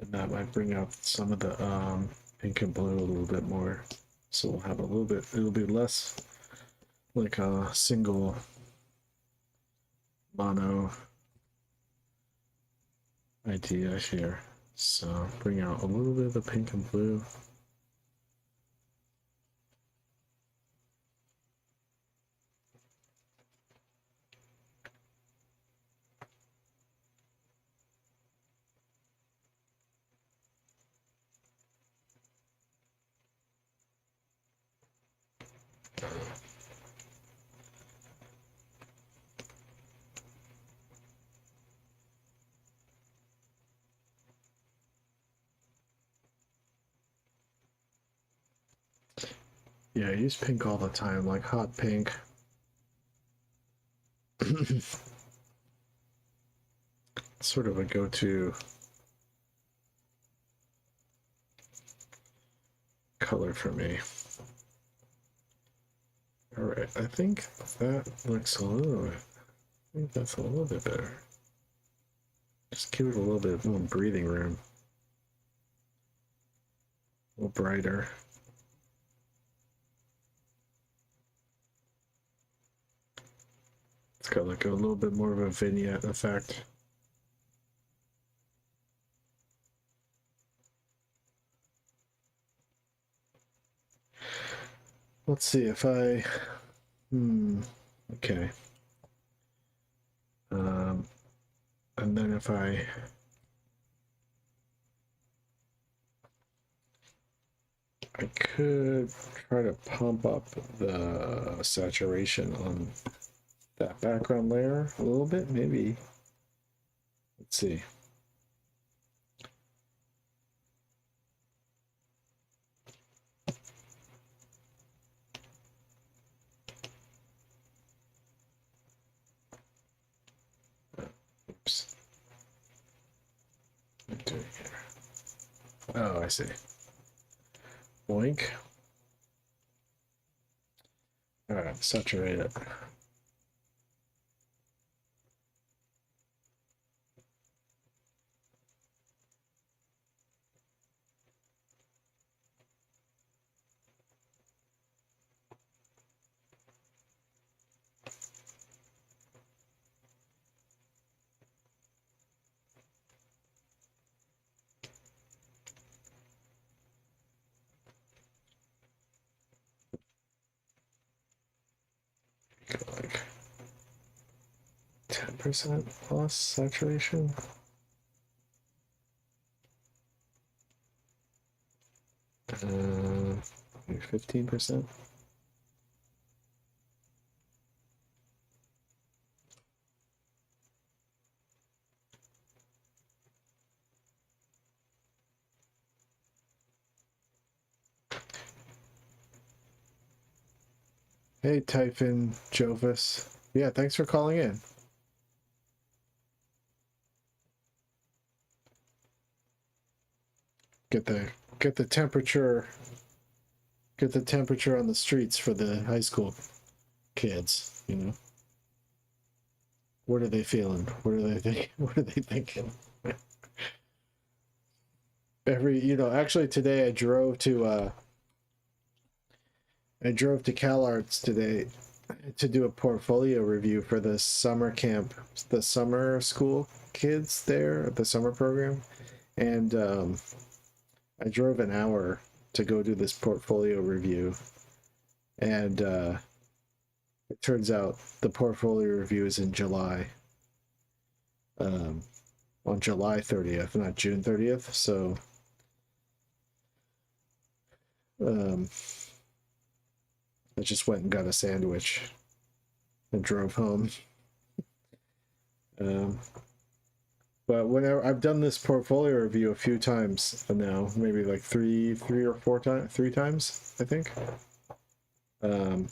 And that might bring out some of the pink and blue a little bit more. So we'll have a little bit, it'll be less like a single mono idea here. So bring out a little bit of the pink and blue. Yeah, I use pink all the time, like hot pink. Sort of a go-to color for me. All right, I think that looks a little bit, I think that's a little bit better. Just give it a little bit more breathing room. A little brighter. It's got like a little bit more of a vignette effect. Let's see if I, okay. And then if I could try to pump up the saturation on that background layer a little bit, maybe. Let's see. Oops. What am I doing here? Oh, I see. Boink. All right, saturate it. Like 10% plus saturation. Maybe 15%. Hey, Typhon Jovis. Yeah, thanks for calling in. Get the temperature. Get the temperature on the streets for the high school kids. You know, what are they feeling? What are they think? What are they thinking? Actually today I drove to CalArts today to do a portfolio review for the summer camp, the summer school kids there, the summer program, and I drove an hour to go do this portfolio review, and it turns out the portfolio review is in July, on July 30th, not June 30th. So I just went and got a sandwich and drove home. But whenever I've done this portfolio review a few times now, maybe like three or four times, 3 times, I think. And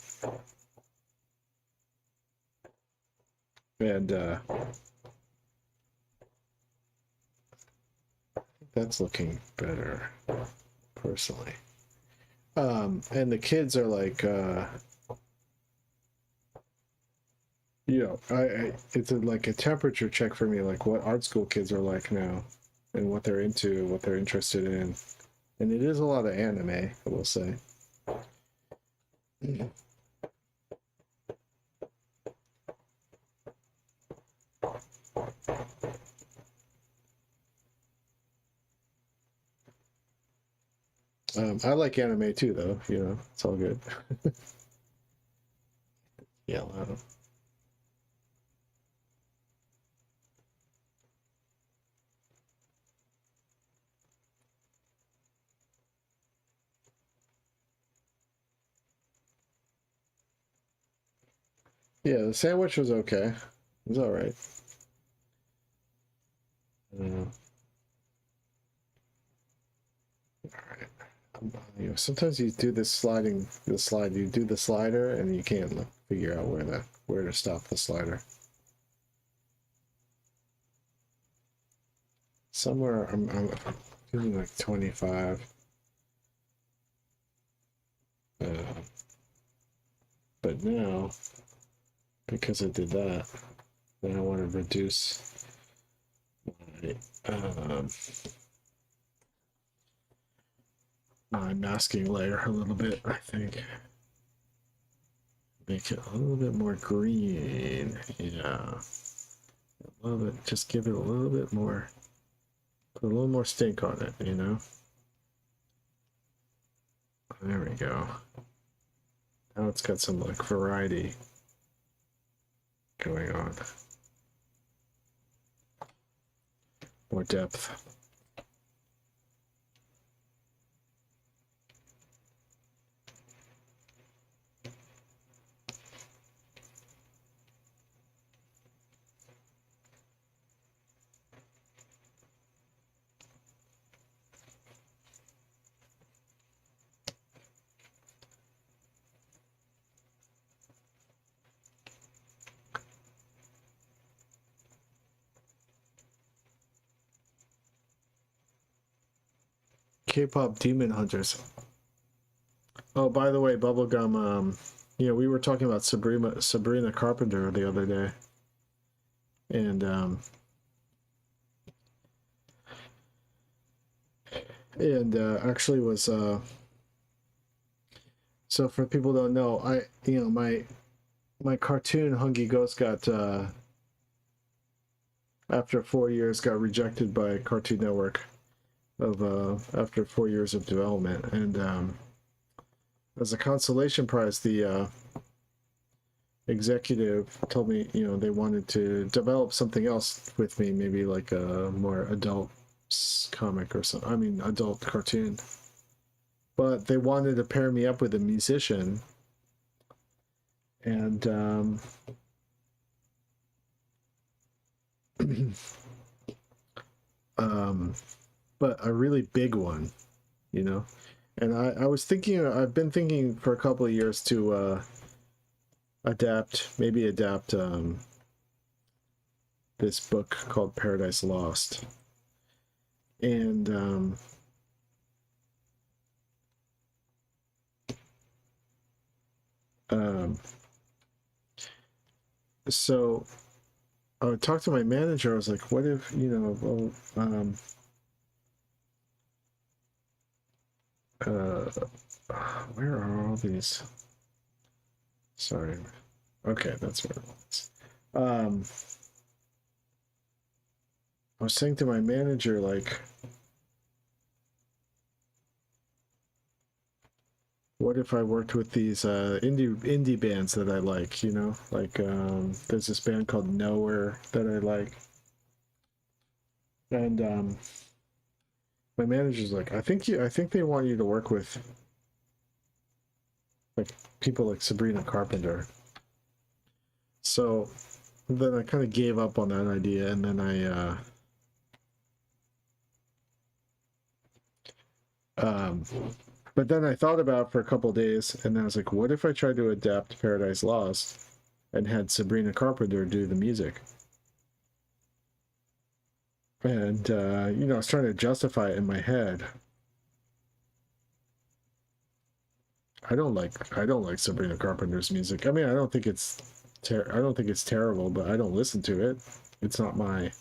that's looking better, personally. And the kids are like, it's like a temperature check for me, like what art school kids are like now, and what they're into, what they're interested in, and it is a lot of anime, I will say. I like anime too, though. It's all good. Yellow. Yeah, the sandwich was okay. It was all right. All right. Sometimes you do the slide. You do the slider, and you can't figure out where to stop the slider. Somewhere I'm feeling like 25. But now, because I did that, then I want to reduce my masking layer a little bit, I think. Make it a little bit more green. Yeah. A little bit, just give it a little bit more, put a little more stink on it, you know? There we go. Now it's got some like variety going on. More depth. K-pop demon hunters. Oh, by the way, bubblegum. We were talking about Sabrina Carpenter the other day, and actually was so for people who don't know, my cartoon Hungry Ghost got after 4 years got rejected by Cartoon Network after 4 years of development, and as a consolation prize, the executive told me, they wanted to develop something else with me, maybe like a more adult comic or something. I mean, adult cartoon. But they wanted to pair me up with a musician, and but a really big one, And I was thinking, I've been thinking for a couple of years to adapt this book called Paradise Lost. And so I talked to my manager. I was like, what if, where are all these? Sorry. Okay, that's what it was. I was saying to my manager, like, what if I worked with these indie bands that I like, like there's this band called Nowhere that I like, and my manager's like, I think they want you to work with like people like Sabrina Carpenter. So then I kind of gave up on that idea, and then but then I thought about it for a couple of days, and then I was like, what if I tried to adapt Paradise Lost and had Sabrina Carpenter do the music? And I was trying to justify it in my head. I don't like Sabrina Carpenter's music. I mean, I don't think it's terrible, but I don't listen to it. It's not my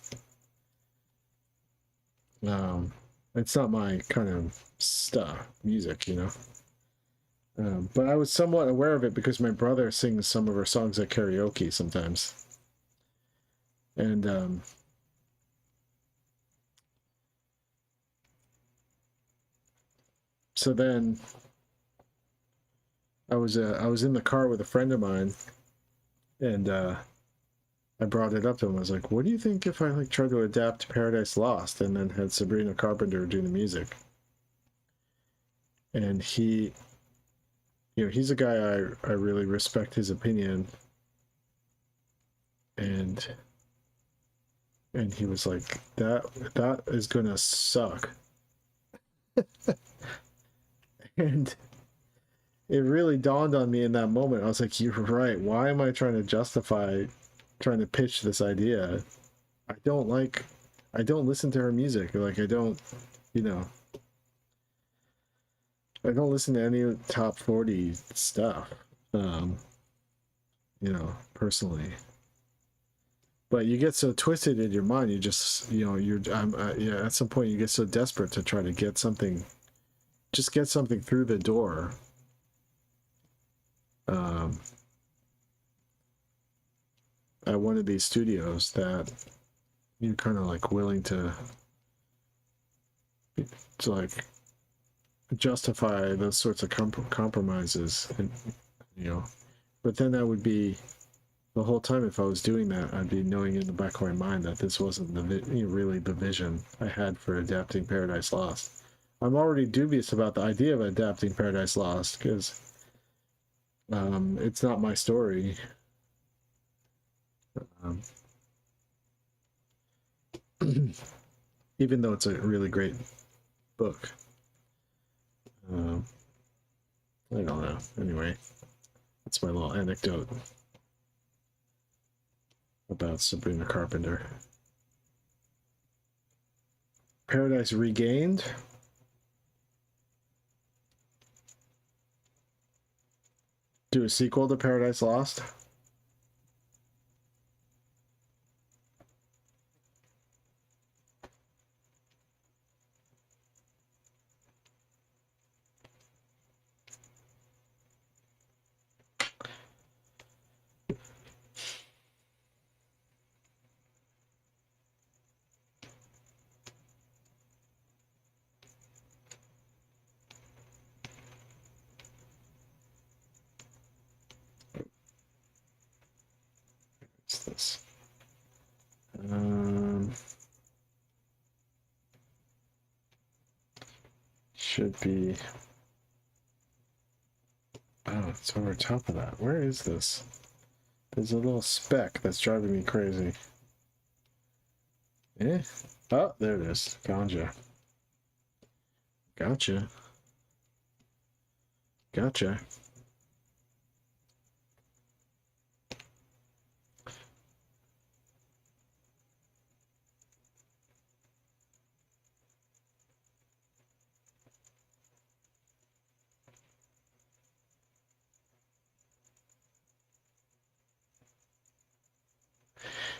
kind of music, but I was somewhat aware of it because my brother sings some of her songs at karaoke sometimes, and so then I was in the car with a friend of mine, and I brought it up to him. I was like, what do you think if I like tried to adapt Paradise Lost and then had Sabrina Carpenter do the music? And he, he's a guy I really respect his opinion. And he was like, that is gonna suck. And it really dawned on me in that moment. I was like, you're right. Why am I trying to pitch this idea? I don't listen to her music. Like, I don't listen to any top 40 stuff. you know, personally. But you get so twisted in your mind, you just, you know, yeah, at some point you get so desperate to try to get something, just get something through the door. Um, at one of these studios that you're kind of like willing to like justify those sorts of compromises, and you know, but then that would be the whole time. If I was doing that, I'd be knowing in the back of my mind that this wasn't really the vision I had for adapting Paradise Lost. I'm already dubious about the idea of adapting Paradise Lost because it's not my story. Um, even though it's a really great book. I don't know. Anyway, that's my little anecdote about Sabrina Carpenter. Paradise Regained. Do a sequel to Paradise Lost. What's this? Should be. Oh, it's over top of that. Where is this? There's a little speck that's driving me crazy. Eh? Oh, there it is. Ganja. Gotcha. Gotcha.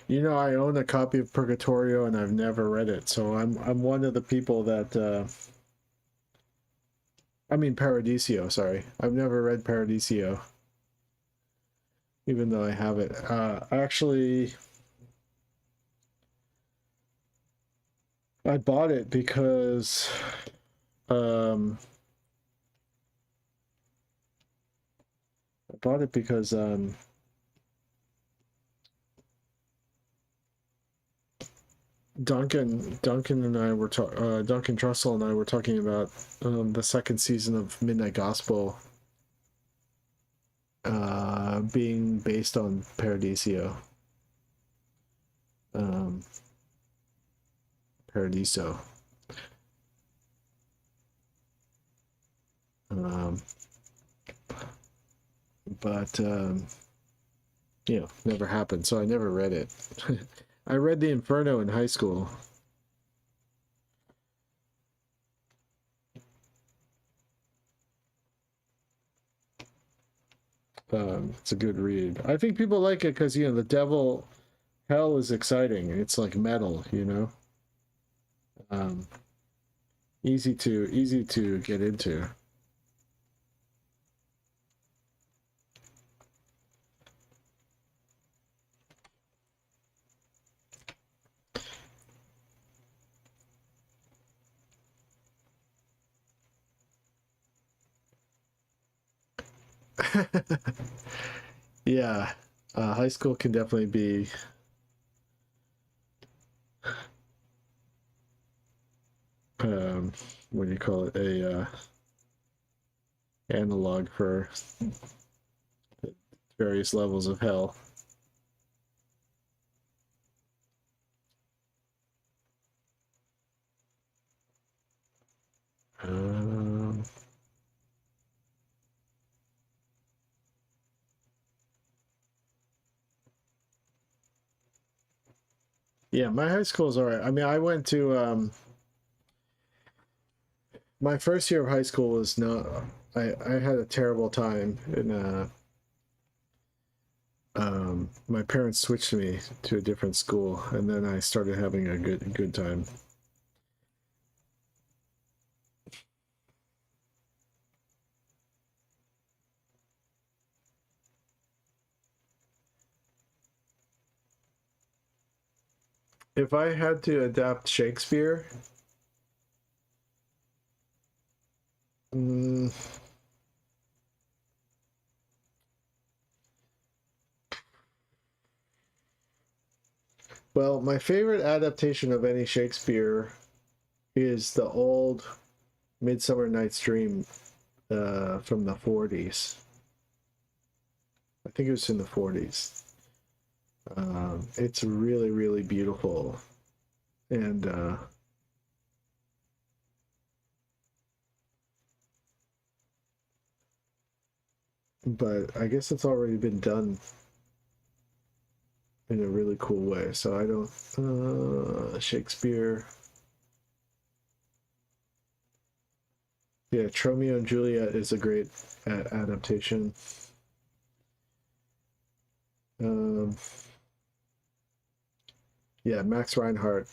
You know, I own a copy of Purgatorio and I've never read it, so I'm one of the people that I mean Paradiso, sorry. I've never read Paradiso. Even though I have it. Actually I bought it because um I bought it because Duncan and I were Duncan Trussell and I were talking about the second season of Midnight Gospel being based on Paradiso. Paradiso. But you know, never happened, so I never read it. I read The Inferno in high school. It's a good read. I think people like it because, you know, the devil hell is exciting. It's like metal, you know. Easy to get into. Yeah, high school can definitely be what do you call it, a analog for various levels of hell. Yeah, my high school is all right. I mean, I went to my first year of high school was not. I had a terrible time in my parents switched me to a different school, and then I started having a good time. If I had to adapt Shakespeare, mm, well, my favorite adaptation of any Shakespeare is the old Midsummer Night's Dream from the 40s. I think it was in the 40s. It's really, really beautiful. And but I guess it's already been done in a really cool way. So I don't Shakespeare. Yeah, Romeo and Juliet is a great adaptation. Um, yeah, Max Reinhardt,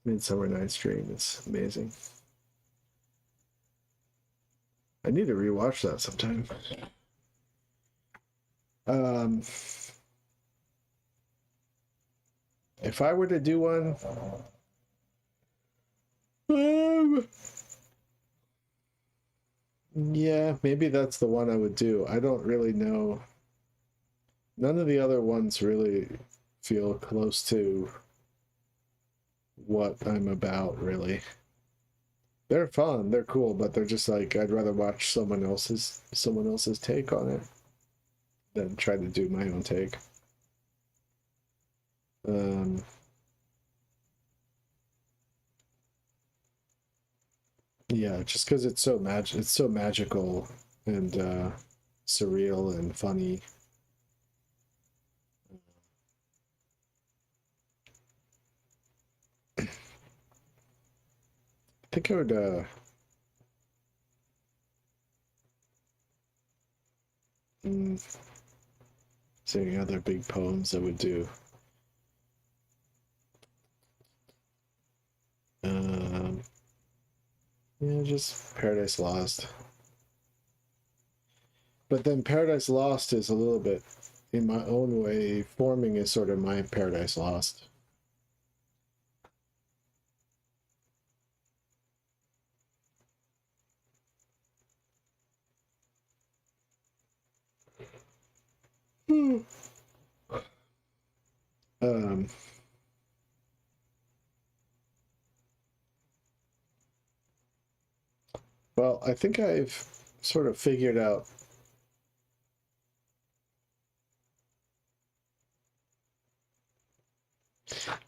Midsummer Night's Dream is amazing. I need to rewatch that sometime. If I were to do one, yeah, maybe that's the one I would do. I don't really know. None of the other ones really feel close to what I'm about, really. They're fun, they're cool, but they're just like I'd rather watch someone else's take on it than try to do my own take. Yeah, just because it's so magical and surreal and funny. I think I would say any other big poems I would do. Yeah, just Paradise Lost. But then Paradise Lost is a little bit, in my own way, forming is sort of my Paradise Lost. Um, well, I think I've sort of figured out.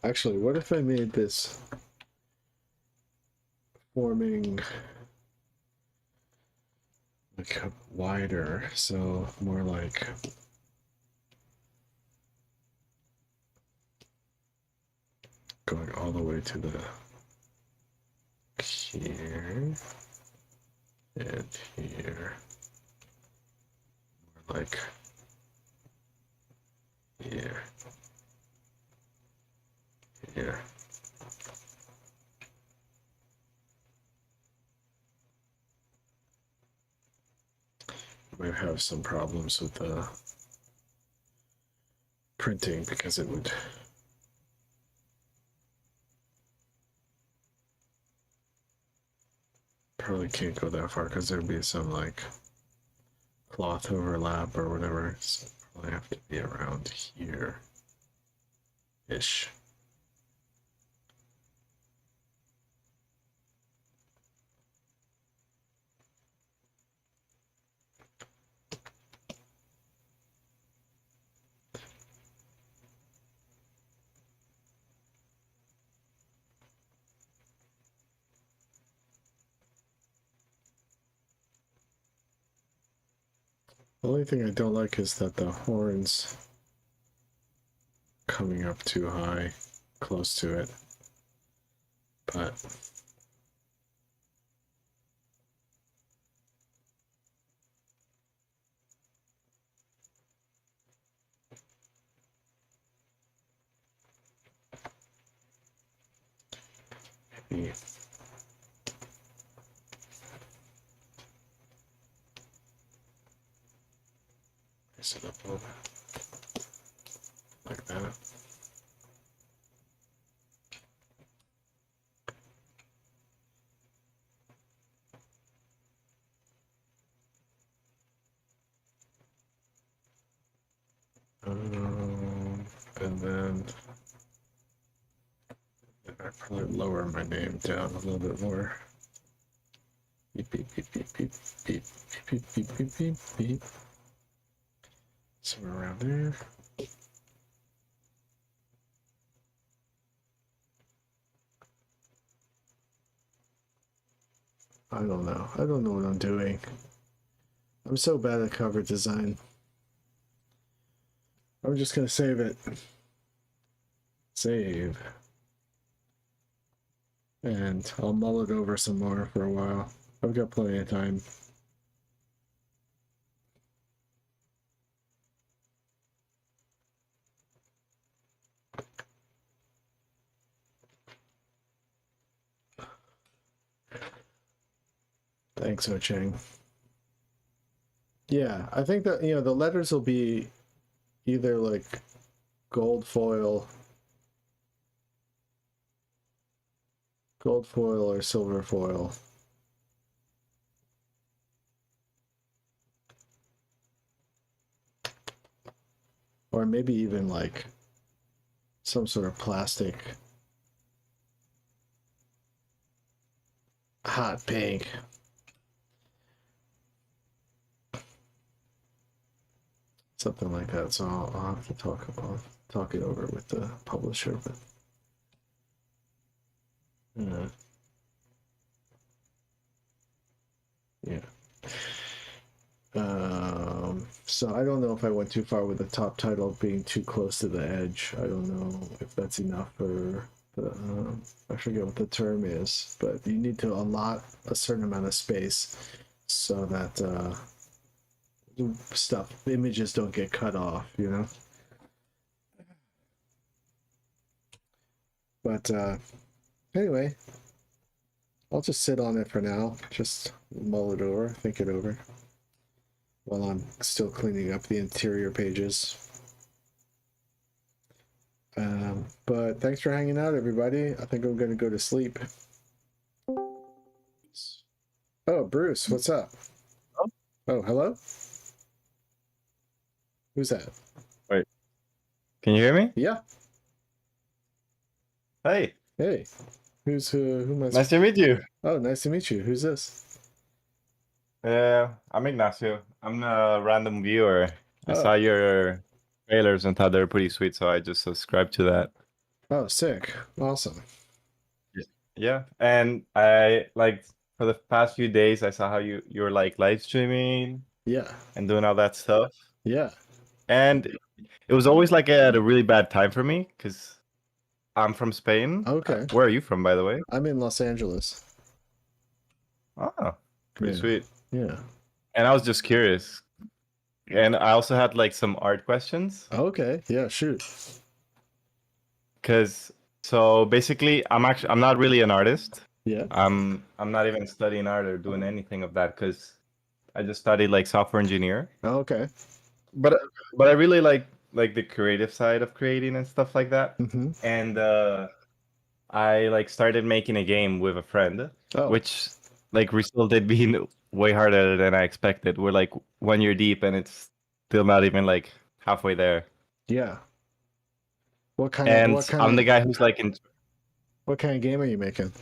Actually, what if I made this forming like wider, so more like going all the way to the here and here, more like here, here. Might have some problems with the printing because it would probably can't go that far because there'd be some like cloth overlap or whatever. So probably have to be around here ish. The only thing I don't like is that the horns coming up too high, close to it. But be. Raise it up a little bit. Like that. And then I probably lower my name down a little bit more. Beep beep beep beep beep beep beep beep beep beep beep. Somewhere around there. I don't know. I don't know what I'm doing. I'm so bad at cover design. I'm just gonna save it. Save. And I'll mull it over some more for a while. I've got plenty of time. Thanks, Ocheng. Yeah, I think that, the letters will be either like gold foil or silver foil. Or maybe even like some sort of plastic. Hot pink. Something like that. So I'll have to talk it over with the publisher. But yeah. So I don't know if I went too far with the top title being too close to the edge. I don't know if that's enough for the, I forget what the term is, but you need to allot a certain amount of space so that images don't get cut off, But anyway, I'll just sit on it for now. Just mull it over, think it over, while I'm still cleaning up the interior pages. But thanks for hanging out, everybody. I think I'm going to go to sleep. Oh, Bruce, what's up? Oh, hello? Who's that? Wait. Can you hear me? Yeah. Hey. Hey. Who am I? Nice to meet you. Oh, nice to meet you. Who's this? I'm Ignacio. I'm a random viewer. I Oh. saw your trailers and thought they were pretty sweet, so I just subscribed to that. Oh, sick. Awesome. Yeah. And I for the past few days I saw how you were like live streaming. Yeah. And doing all that stuff. Yeah. And it was always like at a really bad time for me because I'm from Spain. Okay. Where are you from, by the way? I'm in Los Angeles. Oh, pretty sweet. Yeah. And I was just curious. And I also had like some art questions. Okay. Yeah, shoot. So basically I'm not really an artist. Yeah. I'm not even studying art or doing anything of that because I just studied like software engineer. Oh, okay. But I really like the creative side of creating and stuff like that. Mm-hmm. And I like started making a game with a friend, which like resulted being way harder than I expected. We're like 1 year deep and it's still not even like halfway there. Yeah. What kind I'm the guy who's like in. What kind of game are you making?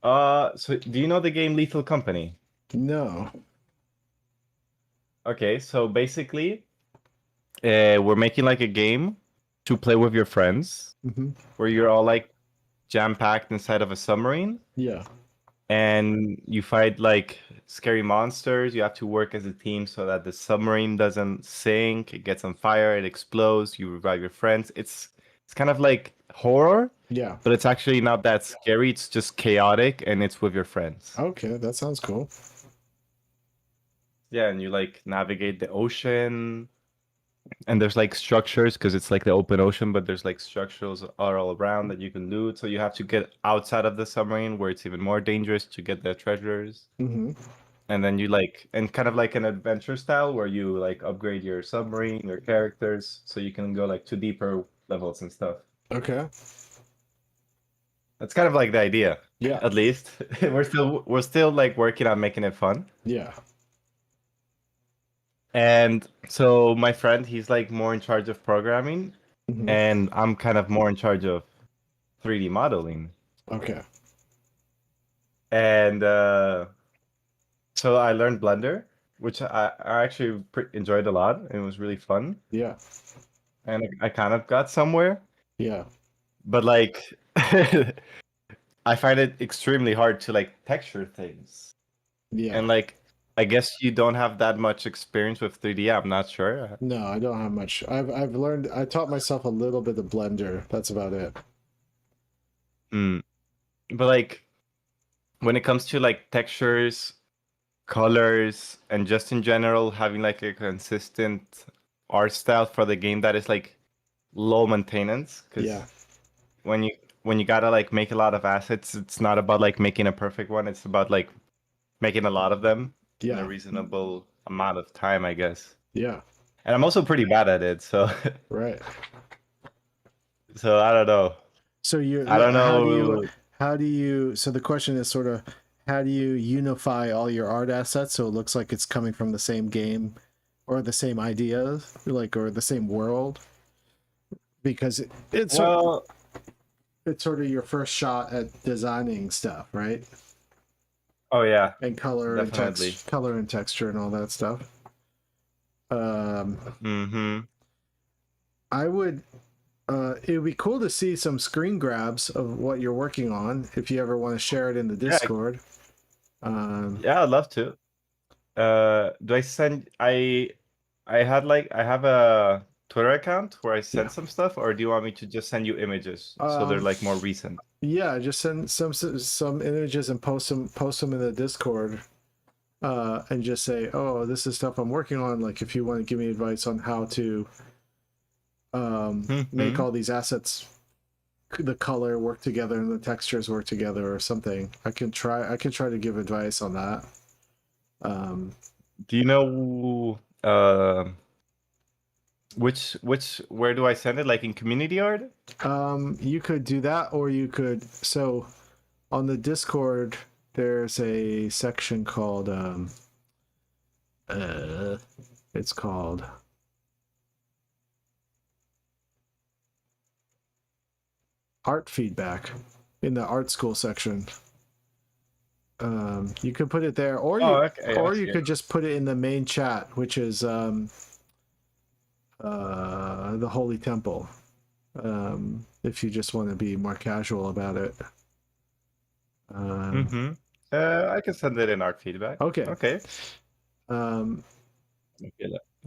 So do you know the game Lethal Company? No. Okay, so basically, we're making like a game to play with your friends, where you're all like jam-packed inside of a submarine. Yeah. And you fight like scary monsters. You have to work as a team so that the submarine doesn't sink. It gets on fire. It explodes. You revive your friends. It's kind of like horror. Yeah. But it's actually not that scary. It's just chaotic, and it's with your friends. Okay, that sounds cool. Yeah, and you like navigate the ocean. and there's like structures because it's like the open ocean, but there's like structures all around that you can loot. So you have to get outside of the submarine where it's even more dangerous to get the treasures. Mm-hmm. And then you like, and kind of like an adventure style where you like upgrade your submarine, your characters, so you can go like to deeper levels and stuff. Okay. That's kind of like the idea. Yeah. At least we're still like working on making it fun. Yeah. And so my friend, he's like more in charge of programming, Mm-hmm. and I'm kind of more in charge of 3D modeling. Okay. And so I learned Blender, which I actually enjoyed a lot. It was really fun. Yeah. And I kind of got somewhere. Yeah. But like I find it extremely hard to like texture things. Yeah. And like I guess you don't have that much experience with 3D. I'm not sure. No, I don't have much. I've learned. I taught myself a little bit of Blender. That's about it. But like when it comes to like textures, colors, and just in general having like a consistent art style for the game that is like low maintenance, because Yeah. when you gotta like make a lot of assets, it's not about like making a perfect one. It's about like making a lot of them in Yeah. a reasonable amount of time, I guess. Yeah. And I'm also pretty bad at it, so Right. so I don't know. So I don't know. How do you? So the question is sort of, how do you unify all your art assets so it looks like it's coming from the same game, or the same ideas, like, or the same world? Because it's Well, it's sort of your first shot at designing stuff, right? oh yeah, And color definitely. and color and texture and all that stuff. I would. It would be cool to see some screen grabs of what you're working on if you ever want to share it in the Discord. Yeah, I'd love to. Do I send? I have a Twitter account where I send some stuff, or do you want me to just send you images so they're like more recent? Yeah, just send some images and post them in the Discord, and just say, "Oh, this is stuff I'm working on." Like, if you want to give me advice on how to make all these assets, the color work together and the textures work together, or something, I can try to give advice on that. Do you know where do I send it? Like in community art? You could do that, or you could, so on the Discord there's a section called it's called art feedback in the art school section. You could put it there, or you could just put it in the main chat, which is the Holy Temple. If you just want to be more casual about it. I can send it in art feedback. Okay. Okay. Let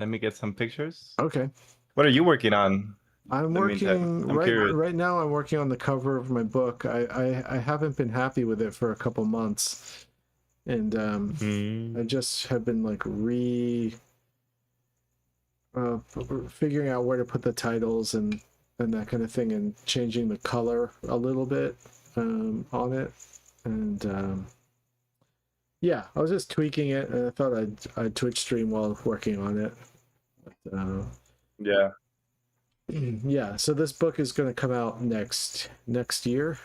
me get some pictures. Okay. What are you working on? I'm working right now. I'm working on the cover of my book. I haven't been happy with it for a couple months, and I just have been like figuring out where to put the titles and that kind of thing, and changing the color a little bit on it, and yeah, I was just tweaking it, and I thought I'd Twitch stream while working on it. Yeah. Yeah, so this book is going to come out next year.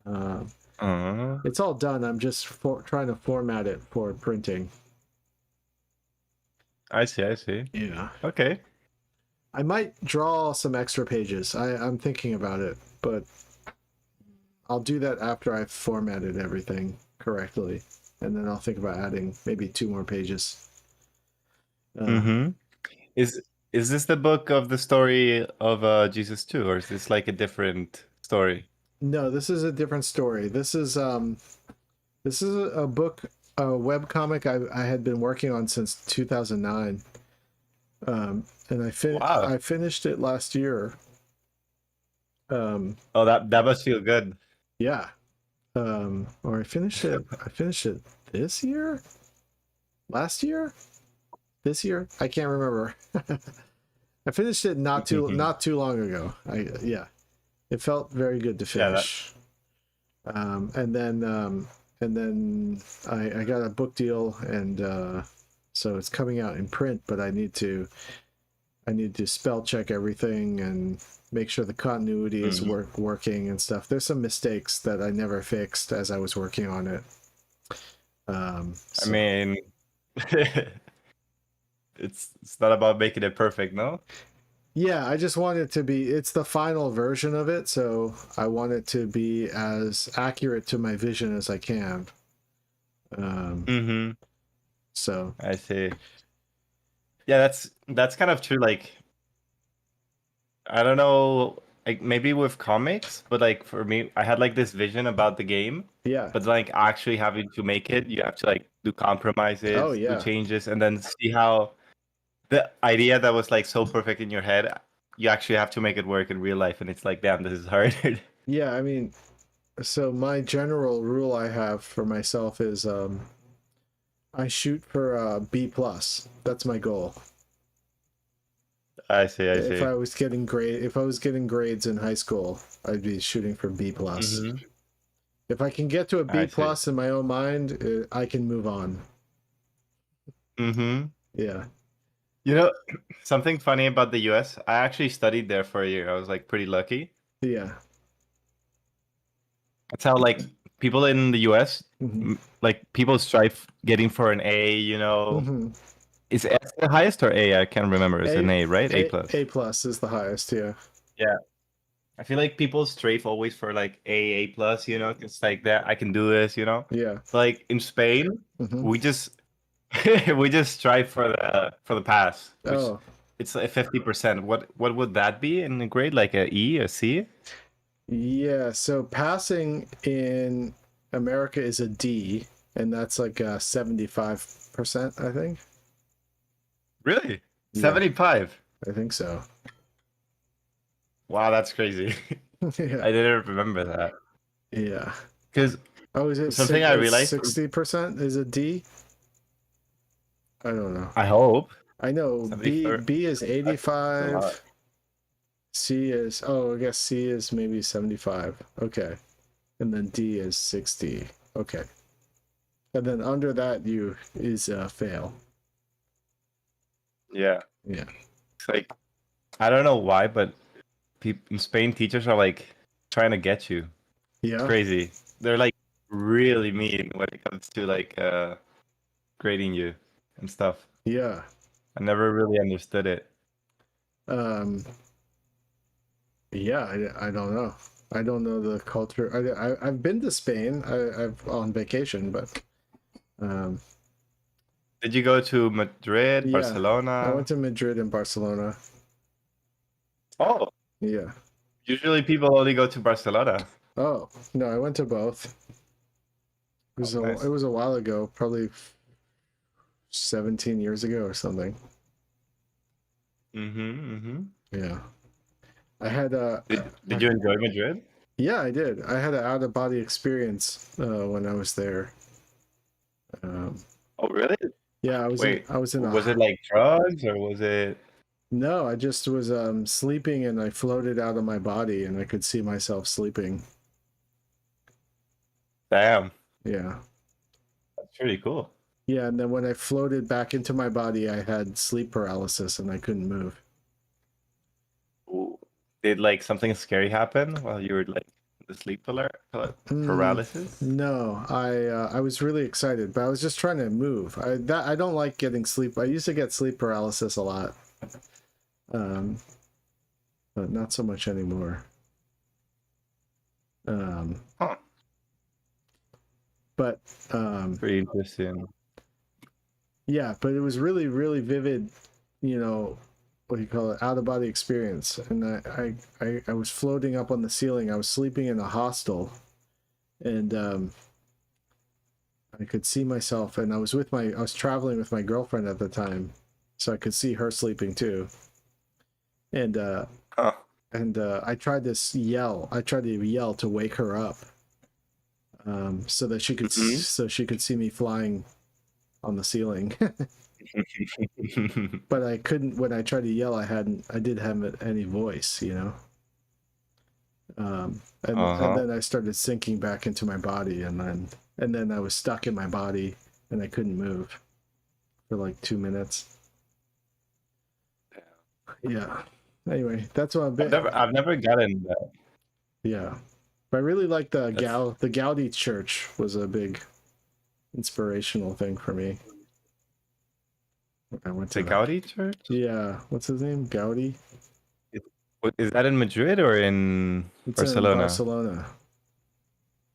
It's all done. I'm just trying to format it for printing. I see. Yeah. Okay. I might draw some extra pages. I'm thinking about it, but I'll do that after I've formatted everything correctly, and then I'll think about adding maybe 2 more pages. Is this the book of the story of Jesus too, or is this like a different story? No, this is a different story. This is a book, a webcomic I had been working on since 2009. And I finished it last year. Oh, that must feel good. Yeah. Or I finished it this year? Last year? this year. I can't remember. I finished it not too long ago. It felt very good to finish. And then I got a book deal, and so it's coming out in print. But I need to spell check everything and make sure the continuity is working and stuff. There's some mistakes that I never fixed as I was working on it. I mean, it's not about making it perfect, no? Yeah, I just want it to be, it's the final version of it, so I want it to be as accurate to my vision as I can. So I see. Yeah, that's kind of true. Like, I don't know, like maybe with comics, but like for me, I had like this vision about the game. Yeah. But like actually having to make it, you have to like do compromises, do changes, and then see how the idea that was like so perfect in your head, you actually have to make it work in real life, and it's like, damn, this is hard. Yeah, I mean, so my general rule I have for myself is I shoot for B+. That's my goal. I see. If I was getting grades in high school, I'd be shooting for B+. If I can get to a B+ in my own mind, I can move on. Yeah. You know, something funny about the US, I actually studied there for a year. I was like pretty lucky. Yeah. That's how like people in the US, like people strive getting for an A, you know. Is S the highest or A? I can't remember. It's an A, right? A+. A+ is the highest, yeah. Yeah. I feel like people strive always for like A+, you know, it's like that I can do this, you know. Yeah. Like in Spain, we just strive for the pass. Which it's like 50%. What would that be in a grade? Like a E, a C? Yeah, so passing in America is a D, and that's like 75%, I think. Really? 75? I think so. Wow, that's crazy. Yeah. I didn't remember that. Yeah. Because is it something I realized 60% is a D? I don't know. I hope. I know B is 85. C is I guess C is maybe 75. Okay. And then D is 60. Okay. And then under that is fail. Yeah. Yeah. It's like, I don't know why, but people in Spain, teachers are like trying to get you. Yeah. It's crazy. They're like really mean when it comes to like grading you and stuff. Yeah. I never really understood it. Yeah, I don't know. I don't know the culture. I've been to Spain. I've on vacation, but did you go to Madrid, Barcelona? I went to Madrid and Barcelona. Oh. Yeah. Usually people only go to Barcelona. Oh, no, I went to both. It was a while ago, probably 17 years ago or something. Yeah. I had Did you enjoy Madrid? Yeah, I did. I had an out-of-body experience when I was there. Oh, really? Yeah, I was in was it like drugs or was it? No, I just was sleeping and I floated out of my body and I could see myself sleeping. Damn. Yeah. That's pretty cool. Yeah, and then when I floated back into my body, I had sleep paralysis and I couldn't move. Ooh. Did like something scary happen while you were like the sleep paralysis? No, I was really excited, but I was just trying to move. I don't like getting sleep. I used to get sleep paralysis a lot. But not so much anymore. But pretty interesting. Yeah, but it was really, really vivid, you know, what do you call it, out of body experience. And I was floating up on the ceiling. I was sleeping in a hostel, and I could see myself, and I was traveling with my girlfriend at the time, so I could see her sleeping too. And I tried to yell. I tried to yell to wake her up, so that she could see me flying on the ceiling. but I couldn't. When I tried to yell, I didn't have any voice, you know. And then I started sinking back into my body, and then I was stuck in my body, and I couldn't move for like 2 minutes. Yeah. Anyway, that's what I've been. I've never gotten that. Yeah, but I really like the Gaudi Church was a big inspirational thing for me. I went to the Gaudi Church. Yeah, what's his name? Gaudi. Is that in Madrid or in Barcelona? In Barcelona.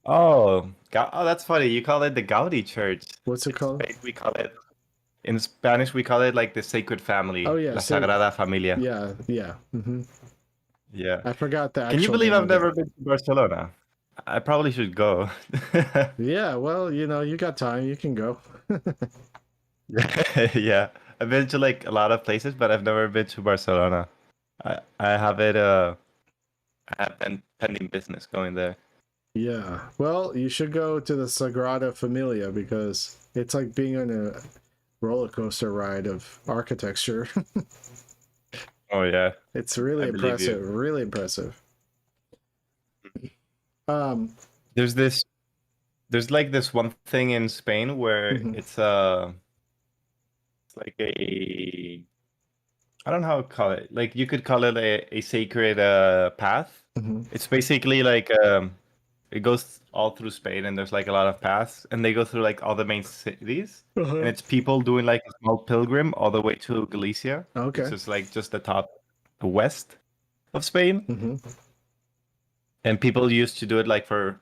Oh, that's funny. You call it the Gaudi Church. What's it called? We call it in Spanish. We call it like the Sacred Family. Oh yeah, La Sagrada Familia. Yeah, yeah. Mm-hmm. Yeah. I forgot that. Can you believe I've never been to Barcelona? I probably should go. Yeah, well, you got time. You can go. Yeah, I've been to like a lot of places, but I've never been to Barcelona. I have it. I have pending business going there. Yeah. Well, you should go to the Sagrada Familia because it's like being on a roller coaster ride of architecture. Oh yeah. It's really impressive. Really impressive. There's like this one thing in Spain where it's like a, I don't know how to call it. Like you could call it a sacred path. It's basically like it goes all through Spain, and there's like a lot of paths, and they go through like all the main cities, and it's people doing like a small pilgrim all the way to Galicia. Okay. It's just like the west of Spain. And people used to do it like for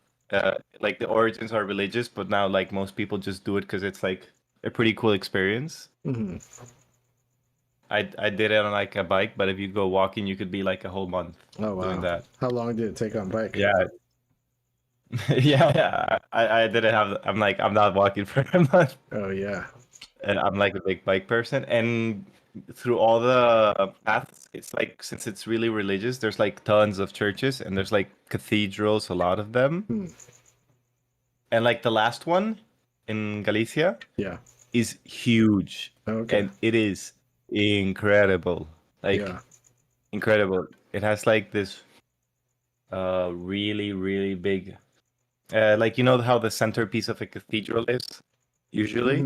like the origins are religious, but now like most people just do it because it's like a pretty cool experience. I did it on like a bike, but if you go walking, you could be like a whole month doing that. How long did it take on bike? Yeah. yeah. I didn't have. I'm not walking for a month. Oh yeah. And I'm like a big bike person, and through all the paths, it's like, since it's really religious, there's like tons of churches, and there's like cathedrals, a lot of them. And like the last one in Galicia is huge. Okay. And it is incredible. Like incredible. It has like this really, really big, like, you know how the centerpiece of a cathedral is usually?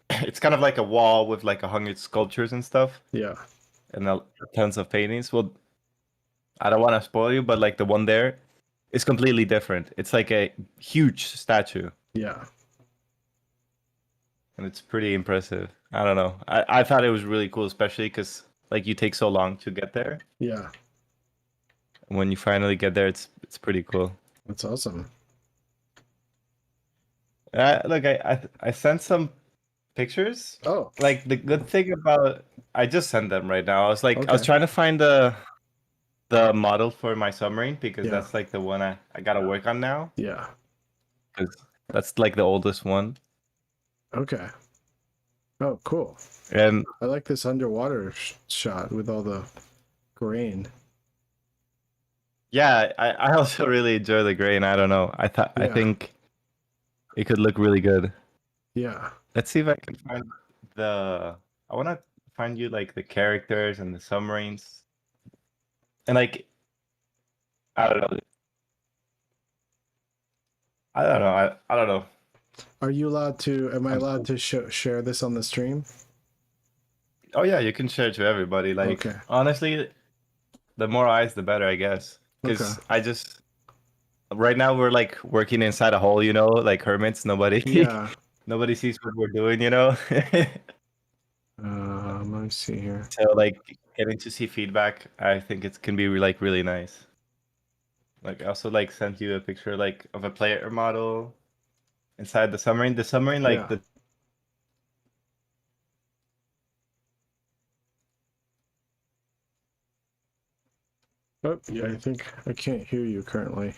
It's kind of like a wall with like 100 sculptures and stuff. Yeah. And tons of paintings. Well, I don't want to spoil you, but like the one there is completely different. It's like a huge statue. Yeah. And it's pretty impressive. I don't know. I thought it was really cool, especially because like you take so long to get there. Yeah. And when you finally get there, it's pretty cool. That's awesome. Look, I sent some pictures. Oh. Like the good thing about, I just sent them right now. I was like, I was trying to find the model for my submarine, because that's like the one I gotta work on now. Yeah. Because that's like the oldest one. Okay. Oh, cool. And I like this underwater shot with all the grain. Yeah, I also really enjoy the grain. I don't know. I think it could look really good. Yeah. Let's see if I can find I want to find you like the characters and the submarines. And like, I don't know. I don't know. Are you allowed to? Am I allowed to share this on the stream? Oh yeah, you can share it to everybody. Like, honestly, the more eyes, the better, I guess. Because I just, right now we're like working inside a hole, you know, like hermits. Nobody sees what we're doing, you know. Let me see here. So like getting to see feedback, I think it can be like really nice. Like, I also like sent you a picture like of a player model inside the submarine. The submarine, like the. Oh, yeah, I think I can't hear you currently.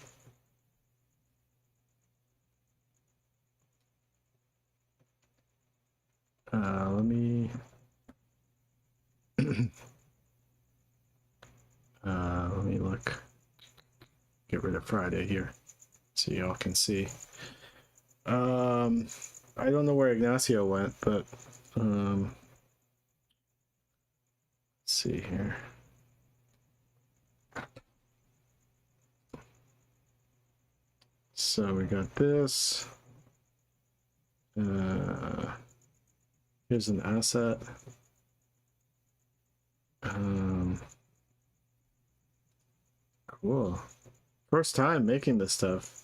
Let me. Let me look. Get rid of Friday here, so y'all can see. I don't know where Ignacio went, but let's see here. So we got this. Here's an asset. Cool. First time making this stuff.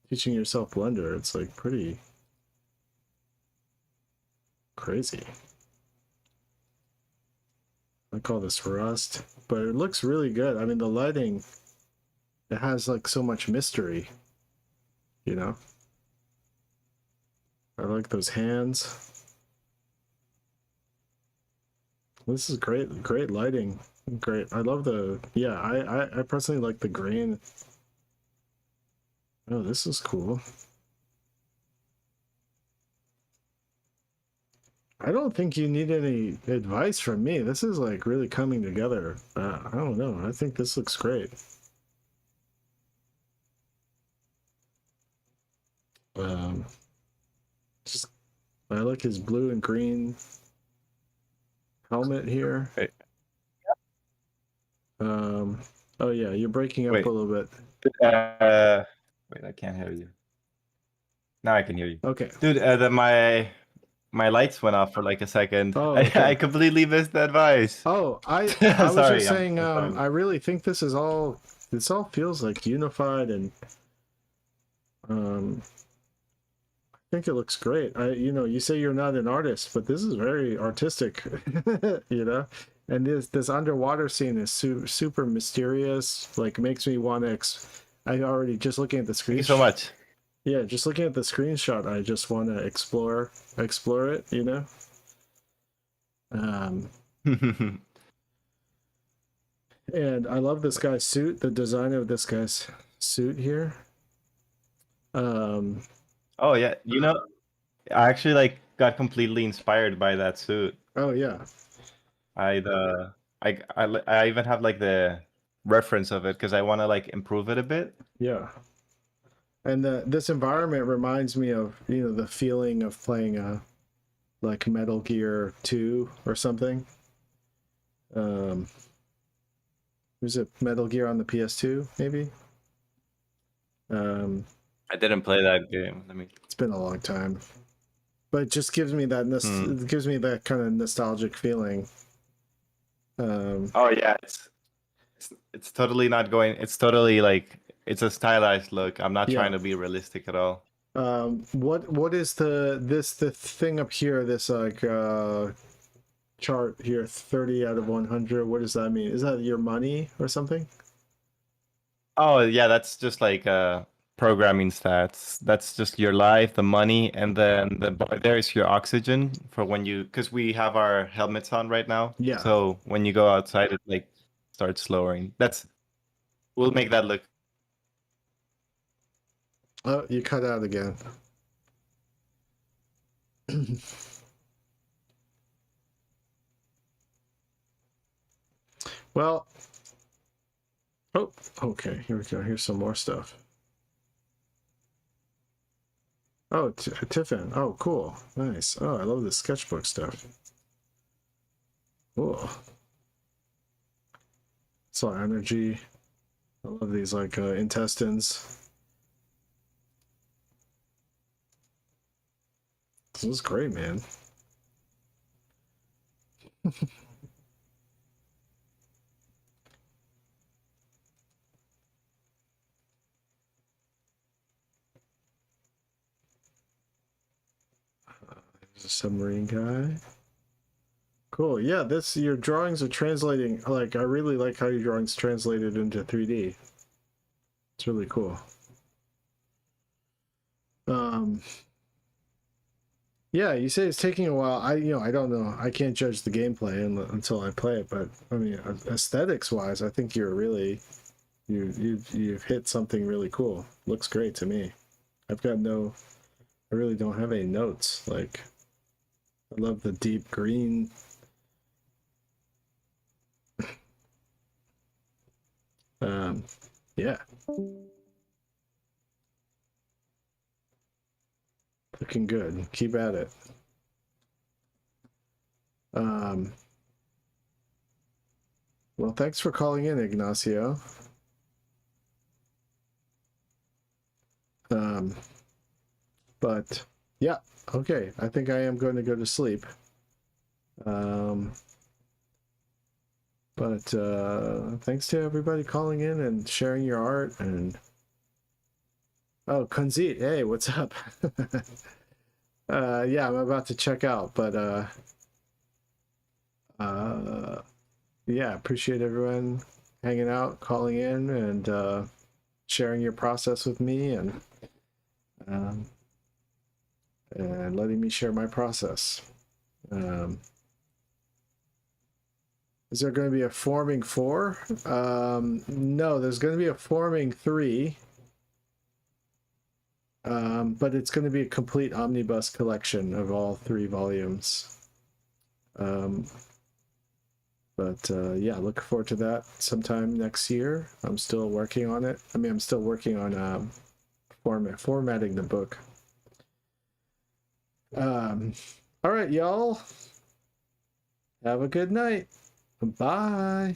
Teaching yourself Blender, it's like pretty crazy. I call this rust, but it looks really good. I mean, the lighting, it has like so much mystery, you know? I like those hands. This is great lighting. Great. I love the, yeah, I personally like the green. Oh, this is cool. I don't think you need any advice from me. This is like really coming together. I don't know. I think this looks great. Just I like his blue and green helmet here. Hey. Oh yeah, you're breaking up a little bit. Wait, I can't hear you. Now I can hear you. Okay. Dude, my lights went off for like a second. Oh, okay. I completely missed the advice. Oh, I was Sorry, just saying, I'm I really think this all feels like unified, and I think it looks great. You say you're not an artist, but this is very artistic, you know? And this underwater scene is super mysterious, like makes me want to, I already, just looking at the screen. Thank you so much. Yeah, just looking at the screenshot, I just want to explore it, you know? And I love this guy's suit, the design of this guy's suit here. Oh yeah, I actually like got completely inspired by that suit. Oh yeah. I even have like the reference of it because I want to like improve it a bit. Yeah. And this environment reminds me of, the feeling of playing like Metal Gear 2 or something. Was it Metal Gear on the PS2 maybe? I didn't play that game. It's been a long time, but it just gives me that it gives me that kind of nostalgic feeling. Oh yeah, it's totally not going. It's totally like it's a stylized look. I'm not trying to be realistic at all. What is the thing up here? This like chart here, 30 out of 100. What does that mean? Is that your money or something? Oh yeah, that's just like programming stats. That's just your life, the money, and then there is your oxygen for when because we have our helmets on right now. Yeah. So when you go outside, it like starts lowering. We'll make that look. Oh, you cut out again. Well, oh, okay, here we go. Here's some more stuff. Oh, Tiffin. Oh, cool. Nice. Oh, I love this sketchbook stuff. Cool. It's all energy. I love these like intestines. This is great, man. There's a submarine guy. Cool. Yeah, your drawings are translating. Like, I really like how your drawings translated into 3D. It's really cool. Yeah, you say it's taking a while. I don't know. I can't judge the gameplay until I play it, but I mean, aesthetics wise, I think you're really you've hit something really cool. Looks great to me. I really don't have any notes. Like, I love the deep green. Yeah. Looking good. Keep at it. Well, thanks for calling in, Ignacio. But yeah, okay. I think I am going to go to sleep. But thanks to everybody calling in and sharing your art. And oh, Kunzit, hey, what's up? Yeah, I'm about to check out, but yeah, appreciate everyone hanging out, calling in, and sharing your process with me, and letting me share my process. Is there going to be a forming 4? No, there's going to be a forming 3. But it's going to be a complete omnibus collection of all 3 volumes. But yeah, look forward to that sometime next year. I'm still working on it. I mean, I'm still working on formatting the book. All right, y'all. Have a good night. Bye.